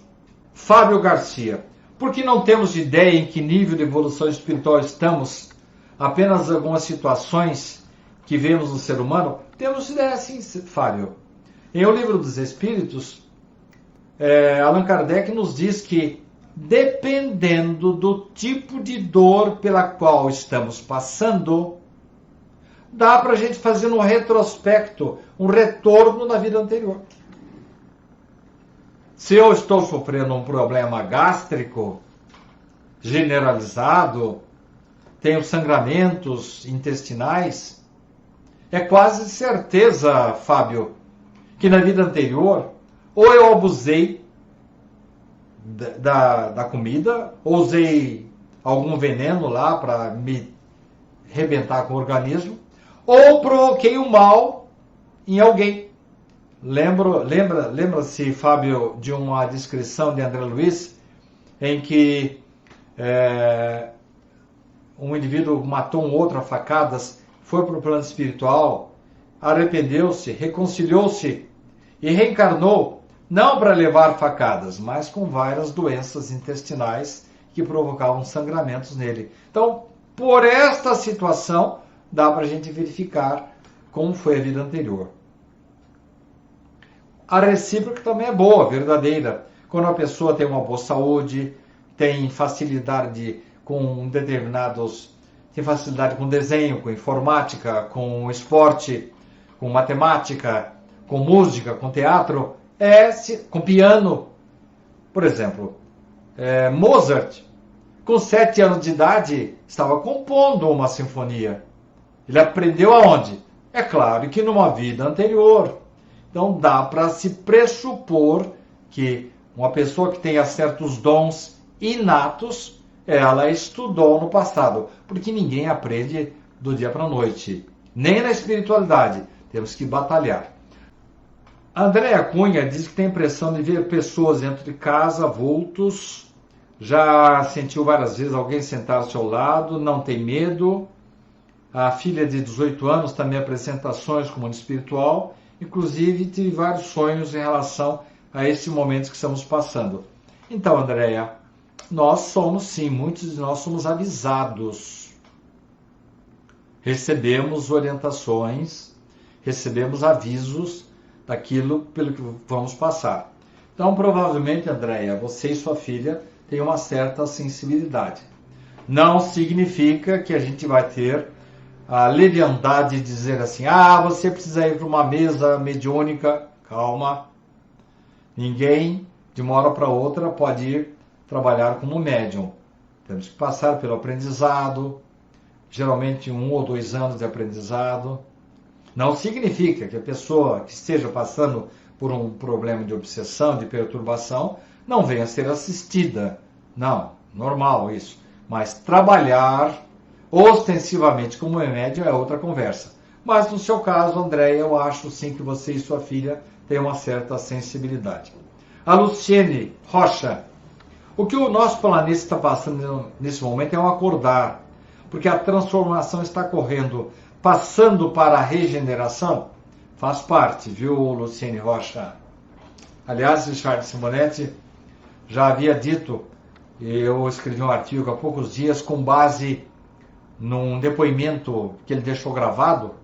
Fábio Garcia, por que não temos ideia em que nível de evolução espiritual estamos? Apenas algumas situações que vemos no ser humano? Temos ideia sim, Fábio. Em O Livro dos Espíritos, Allan Kardec nos diz que, dependendo do tipo de dor pela qual estamos passando, dá para a gente fazer um retrospecto, um retorno na vida anterior. Se eu estou sofrendo um problema gástrico generalizado, tenho sangramentos intestinais, é quase certeza, Fábio, que na vida anterior, ou eu abusei da comida, ou usei algum veneno lá para me rebentar com o organismo, ou provoquei o mal em alguém. Lembra-se, Fábio, de uma descrição de André Luiz, em que um indivíduo matou um outro a facadas, foi para o plano espiritual, arrependeu-se, reconciliou-se e reencarnou, não para levar facadas, mas com várias doenças intestinais que provocavam sangramentos nele. Então, por esta situação, dá para a gente verificar como foi a vida anterior. A recíproca também é boa, verdadeira. Quando a pessoa tem uma boa saúde, tem facilidade com tem facilidade com desenho, com informática, com esporte, com matemática, com música, com teatro, com piano. Por exemplo, Mozart, com 7 anos de idade, estava compondo uma sinfonia. Ele aprendeu aonde? É claro que numa vida anterior. Então dá para se pressupor que uma pessoa que tenha certos dons inatos, ela estudou no passado, porque ninguém aprende do dia para a noite, nem na espiritualidade, temos que batalhar. Andréa Cunha diz que tem a impressão de ver pessoas dentro de casa, vultos, já sentiu várias vezes alguém sentar ao seu lado, não tem medo. A filha de 18 anos também apresenta sonhos com o mundo espiritual, inclusive tive vários sonhos em relação a esse momento que estamos passando. Então, Andréa, nós somos sim, muitos de nós somos avisados. Recebemos orientações, recebemos avisos daquilo pelo que vamos passar. Então, provavelmente, Andréa, você e sua filha têm uma certa sensibilidade. Não significa que a gente vai ter a leviandade de dizer assim, você precisa ir para uma mesa mediúnica. Calma. Ninguém, de uma hora para outra, pode ir trabalhar como médium. Temos que passar pelo aprendizado, geralmente 1 ou 2 anos de aprendizado. Não significa que a pessoa que esteja passando por um problema de obsessão, de perturbação, não venha a ser assistida. Não, normal isso. Mas trabalhar ostensivamente como médium é outra conversa. Mas no seu caso, Andréia, eu acho sim que você e sua filha têm uma certa sensibilidade. A Luciene Rocha, o que o nosso planeta está passando nesse momento é um acordar, porque a transformação está correndo, passando para a regeneração, faz parte, viu, Luciene Rocha? Aliás, Richard Simonetti já havia dito, eu escrevi um artigo há poucos dias com base num depoimento que ele deixou gravado,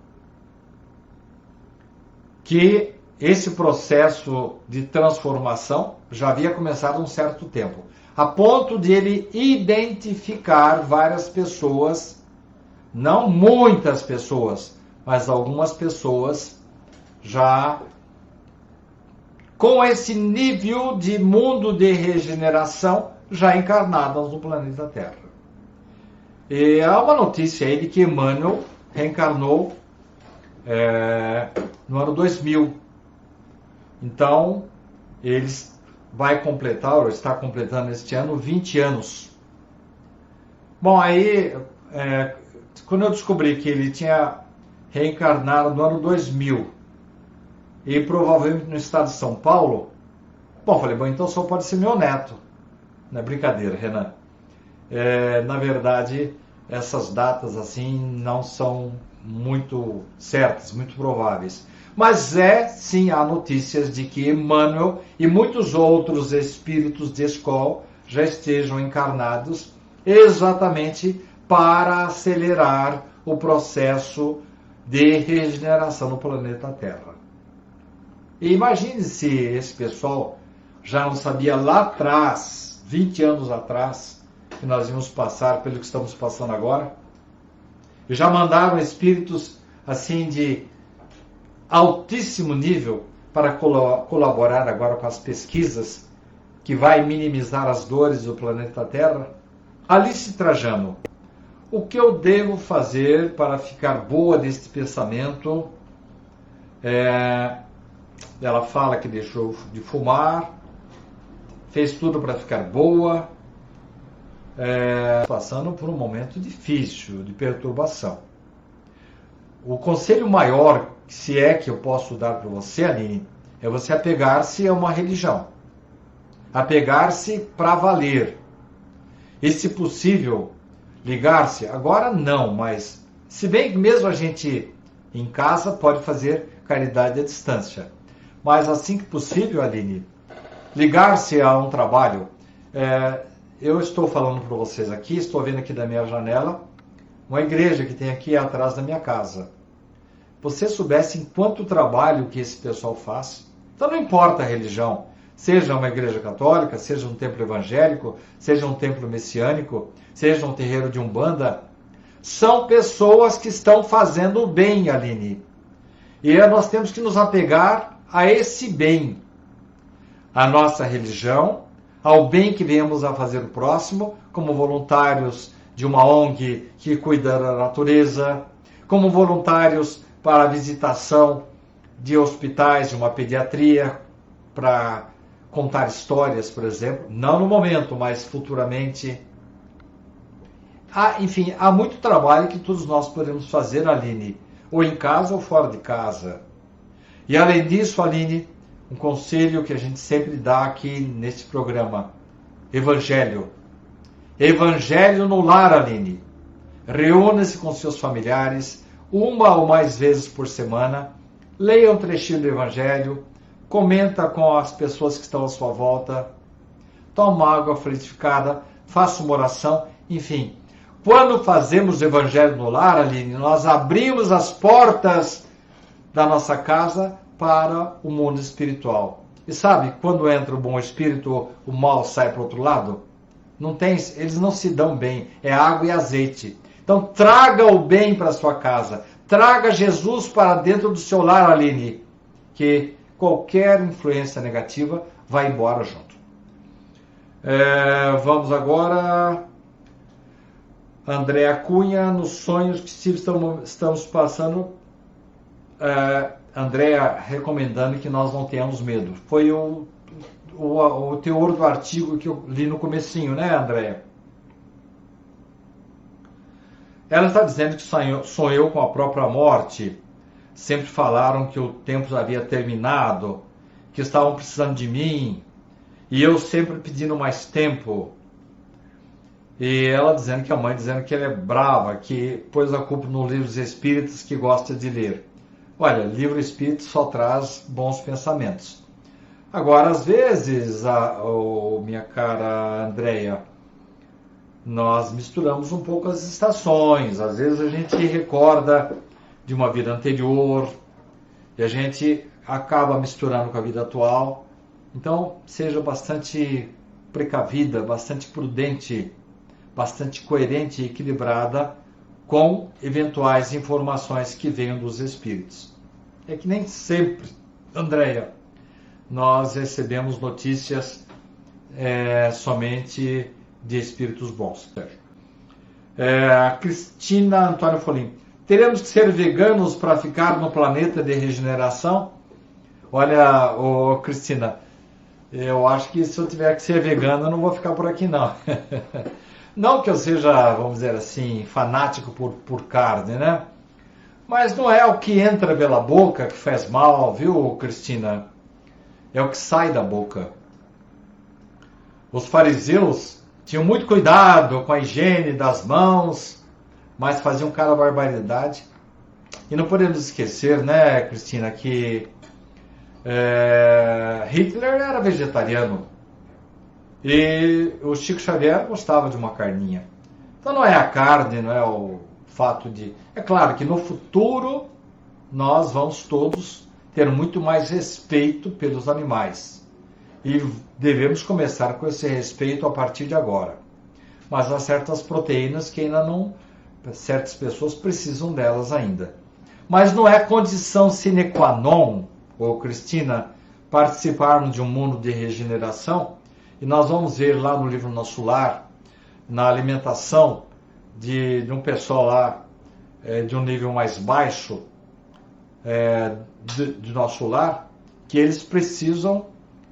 que esse processo de transformação já havia começado há um certo tempo, a ponto de ele identificar várias pessoas, não muitas pessoas, mas algumas pessoas já com esse nível de mundo de regeneração já encarnadas no planeta Terra. E há uma notícia aí de que Emmanuel reencarnou no ano 2000. Então, ele vai completar, ou está completando este ano, 20 anos. Bom, aí, quando eu descobri que ele tinha reencarnado no ano 2000, e provavelmente no estado de São Paulo, falei, então só pode ser meu neto. Não é brincadeira, Renan. Na verdade, essas datas assim não são muito certas, muito prováveis. Mas sim, há notícias de que Emmanuel e muitos outros espíritos de escola já estejam encarnados exatamente para acelerar o processo de regeneração no planeta Terra. E imagine se esse pessoal já não sabia lá atrás, 20 anos atrás, que nós íamos passar pelo que estamos passando agora. E já mandaram espíritos assim de altíssimo nível para colaborar agora com as pesquisas que vai minimizar as dores do planeta Terra. Alice Trajano, o que eu devo fazer para ficar boa deste pensamento? Ela fala que deixou de fumar, fez tudo para ficar boa, passando por um momento difícil, de perturbação. O conselho maior, se é que eu posso dar para você, Aline, é você apegar-se a uma religião. Apegar-se para valer. E, se possível, ligar-se? Agora não, mas se bem que mesmo a gente em casa pode fazer caridade à distância. Mas assim que possível, Aline, ligar-se a um trabalho. Eu estou falando para vocês aqui, estou vendo aqui da minha janela, uma igreja que tem aqui atrás da minha casa. Você soubesse em quanto trabalho que esse pessoal faz. Então não importa a religião, seja uma igreja católica, seja um templo evangélico, seja um templo messiânico, seja um terreiro de umbanda, são pessoas que estão fazendo o bem, Aline. E nós temos que nos apegar a esse bem, a nossa religião, ao bem que viemos a fazer o próximo, como voluntários de uma ONG que cuida da natureza, como voluntários para a visitação de hospitais, de uma pediatria, para contar histórias, por exemplo, não no momento, mas futuramente. Enfim, há muito trabalho que todos nós podemos fazer, Aline, ou em casa ou fora de casa. E além disso, Aline, um conselho que a gente sempre dá aqui nesse programa, Evangelho. Evangelho no lar, Aline. Reúna-se com seus familiares, uma ou mais vezes por semana, leia um trechinho do Evangelho, comenta com as pessoas que estão à sua volta, toma água frutificada, faça uma oração, enfim. Quando fazemos o Evangelho no lar, Aline, nós abrimos as portas da nossa casa para o mundo espiritual. E sabe, quando entra o bom espírito, o mal sai para o outro lado? Eles não se dão bem, é água e azeite. Então traga o bem para a sua casa, traga Jesus para dentro do seu lar, Aline, que qualquer influência negativa vai embora junto. Vamos agora... Andréa Cunha, nos sonhos que estamos passando, Andréa recomendando que nós não tenhamos medo. Foi o teor do artigo que eu li no comecinho, né, Andréa? Ela está dizendo que sonhou com a própria morte. Sempre falaram que o tempo havia terminado, que estavam precisando de mim, e eu sempre pedindo mais tempo. E ela dizendo que a mãe dizendo que ela é brava, que pôs a culpa nos livros espíritas que gosta de ler. Olha, livro espírita só traz bons pensamentos. Agora, às vezes, minha cara Andréia, nós misturamos um pouco as estações. Às vezes a gente recorda de uma vida anterior e a gente acaba misturando com a vida atual. Então, seja bastante precavida, bastante prudente, bastante coerente e equilibrada com eventuais informações que venham dos espíritos. É que nem sempre, Andréia, nós recebemos notícias somente de espíritos bons. A Cristina Antônio Folim. Teremos que ser veganos para ficar no planeta de regeneração? Olha, Cristina, eu acho que se eu tiver que ser vegano, eu não vou ficar por aqui, não. Não que eu seja, vamos dizer assim, fanático por carne, né? Mas não é o que entra pela boca que faz mal, viu, Cristina? É o que sai da boca. Os fariseus tinham muito cuidado com a higiene das mãos, mas faziam cada barbaridade. E não podemos esquecer, né, Cristina, que Hitler era vegetariano. E o Chico Xavier gostava de uma carninha. Então não é a carne, não é o fato de... É claro que no futuro nós vamos todos ter muito mais respeito pelos animais. E devemos começar com esse respeito a partir de agora. Mas há certas proteínas que ainda não... Certas pessoas precisam delas ainda. Mas não é condição sine qua non, Cristina, participarmos de um mundo de regeneração. E nós vamos ver lá no livro Nosso Lar, na alimentação de um pessoal lá de um nível mais baixo de Nosso Lar, que eles precisam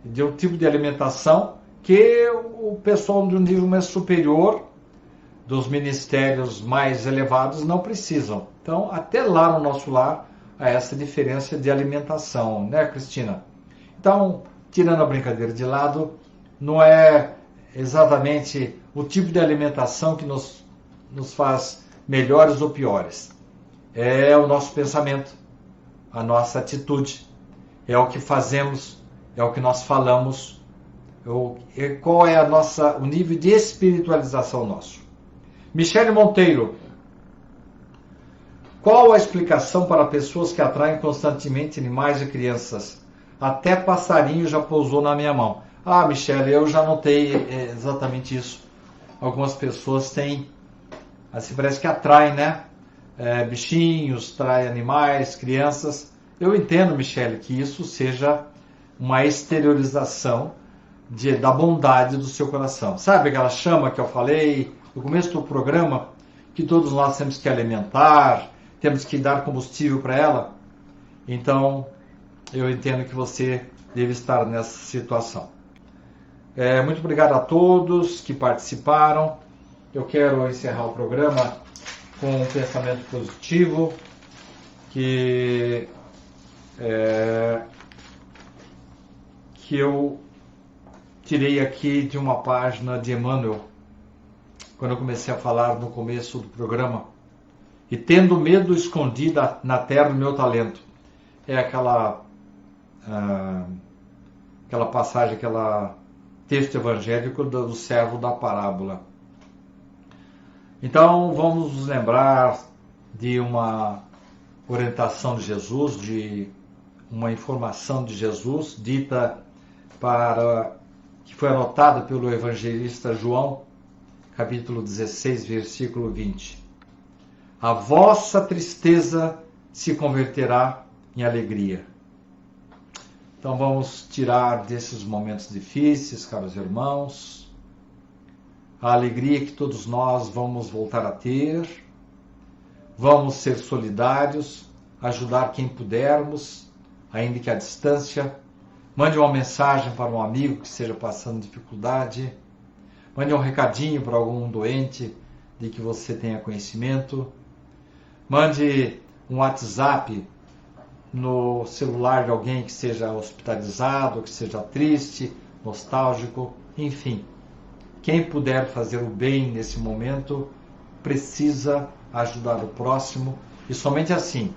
de um tipo de alimentação que o pessoal de um nível mais superior, dos ministérios mais elevados, não precisam. Então, até lá no Nosso Lar, há essa diferença de alimentação, né, Cristina? Então, tirando a brincadeira de lado, não é exatamente o tipo de alimentação que nos nos faz melhores ou piores. É o nosso pensamento, a nossa atitude, é o que fazemos, é o que nós falamos, qual é o nível de espiritualização nosso. Michele Monteiro: qual a explicação para pessoas que atraem constantemente animais e crianças? Até passarinho já pousou na minha mão. Ah, Michele, eu já notei exatamente isso. Algumas pessoas têm, assim, parece que atraem, né? Bichinhos, atraem animais, crianças. Eu entendo, Michele, que isso seja uma exteriorização da bondade do seu coração. Sabe aquela chama que eu falei no começo do programa, que todos nós temos que alimentar, temos que dar combustível para ela? Então, eu entendo que você deve estar nessa situação. Muito obrigado a todos que participaram. Eu quero encerrar o programa com um pensamento positivo que eu tirei aqui de uma página de Emmanuel, quando eu comecei a falar no começo do programa. E tendo medo escondida na terra o meu talento. É aquela passagem, aquele texto evangélico do servo da parábola. Então vamos nos lembrar de uma orientação de Jesus, de uma informação de Jesus dita que foi anotada pelo evangelista João, capítulo 16, versículo 20. A vossa tristeza se converterá em alegria. Então vamos tirar desses momentos difíceis, caros irmãos, a alegria que todos nós vamos voltar a ter. Vamos ser solidários, ajudar quem pudermos, ainda que à distância. Mande uma mensagem para um amigo que esteja passando dificuldade. Mande um recadinho para algum doente de que você tenha conhecimento. Mande um WhatsApp no celular de alguém que seja hospitalizado, que seja triste, nostálgico, enfim. Quem puder fazer o bem nesse momento precisa ajudar o próximo, e somente assim,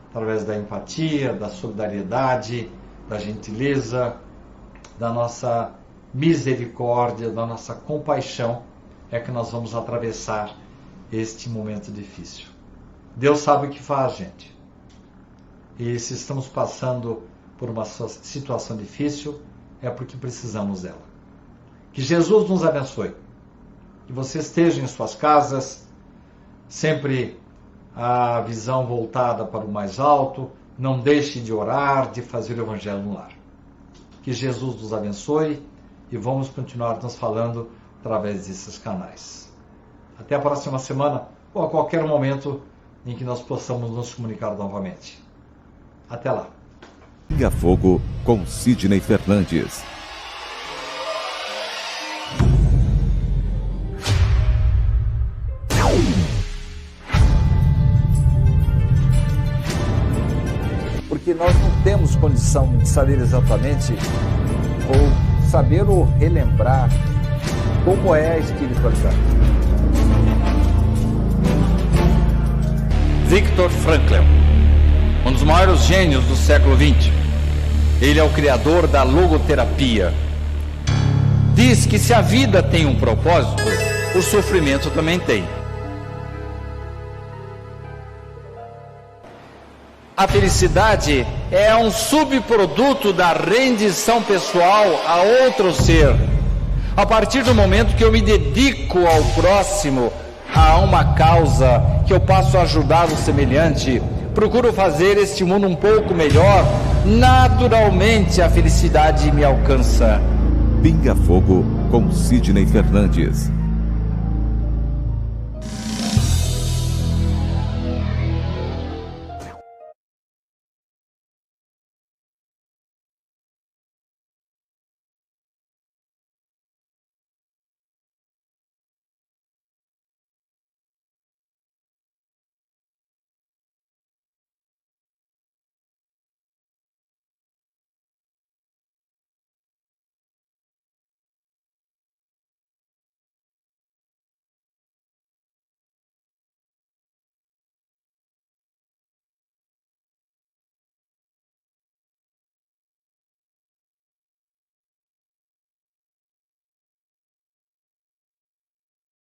através da empatia, da solidariedade, da gentileza, da nossa misericórdia, da nossa compaixão, é que nós vamos atravessar este momento difícil. Deus sabe o que faz, gente. E se estamos passando por uma situação difícil, é porque precisamos dela. Que Jesus nos abençoe. Que você esteja em suas casas, sempre a visão voltada para o mais alto. Não deixe de orar, de fazer o evangelho no lar. Que Jesus nos abençoe e vamos continuar nos falando através desses canais. Até a próxima semana ou a qualquer momento em que nós possamos nos comunicar novamente. Até lá. Pinga Fogo com Sidney Fernandes. Porque nós não temos condição de saber exatamente ou saber ou relembrar como é a espiritualidade. Viktor Frankl, um dos maiores gênios do século XX. Ele é o criador da logoterapia. Diz que se a vida tem um propósito, o sofrimento também tem. A felicidade é um subproduto da rendição pessoal a outro ser. A partir do momento que eu me dedico ao próximo, a uma causa, que eu passo a ajudar o semelhante, procuro fazer este mundo um pouco melhor, naturalmente a felicidade me alcança. Pinga Fogo com Sidney Fernandes.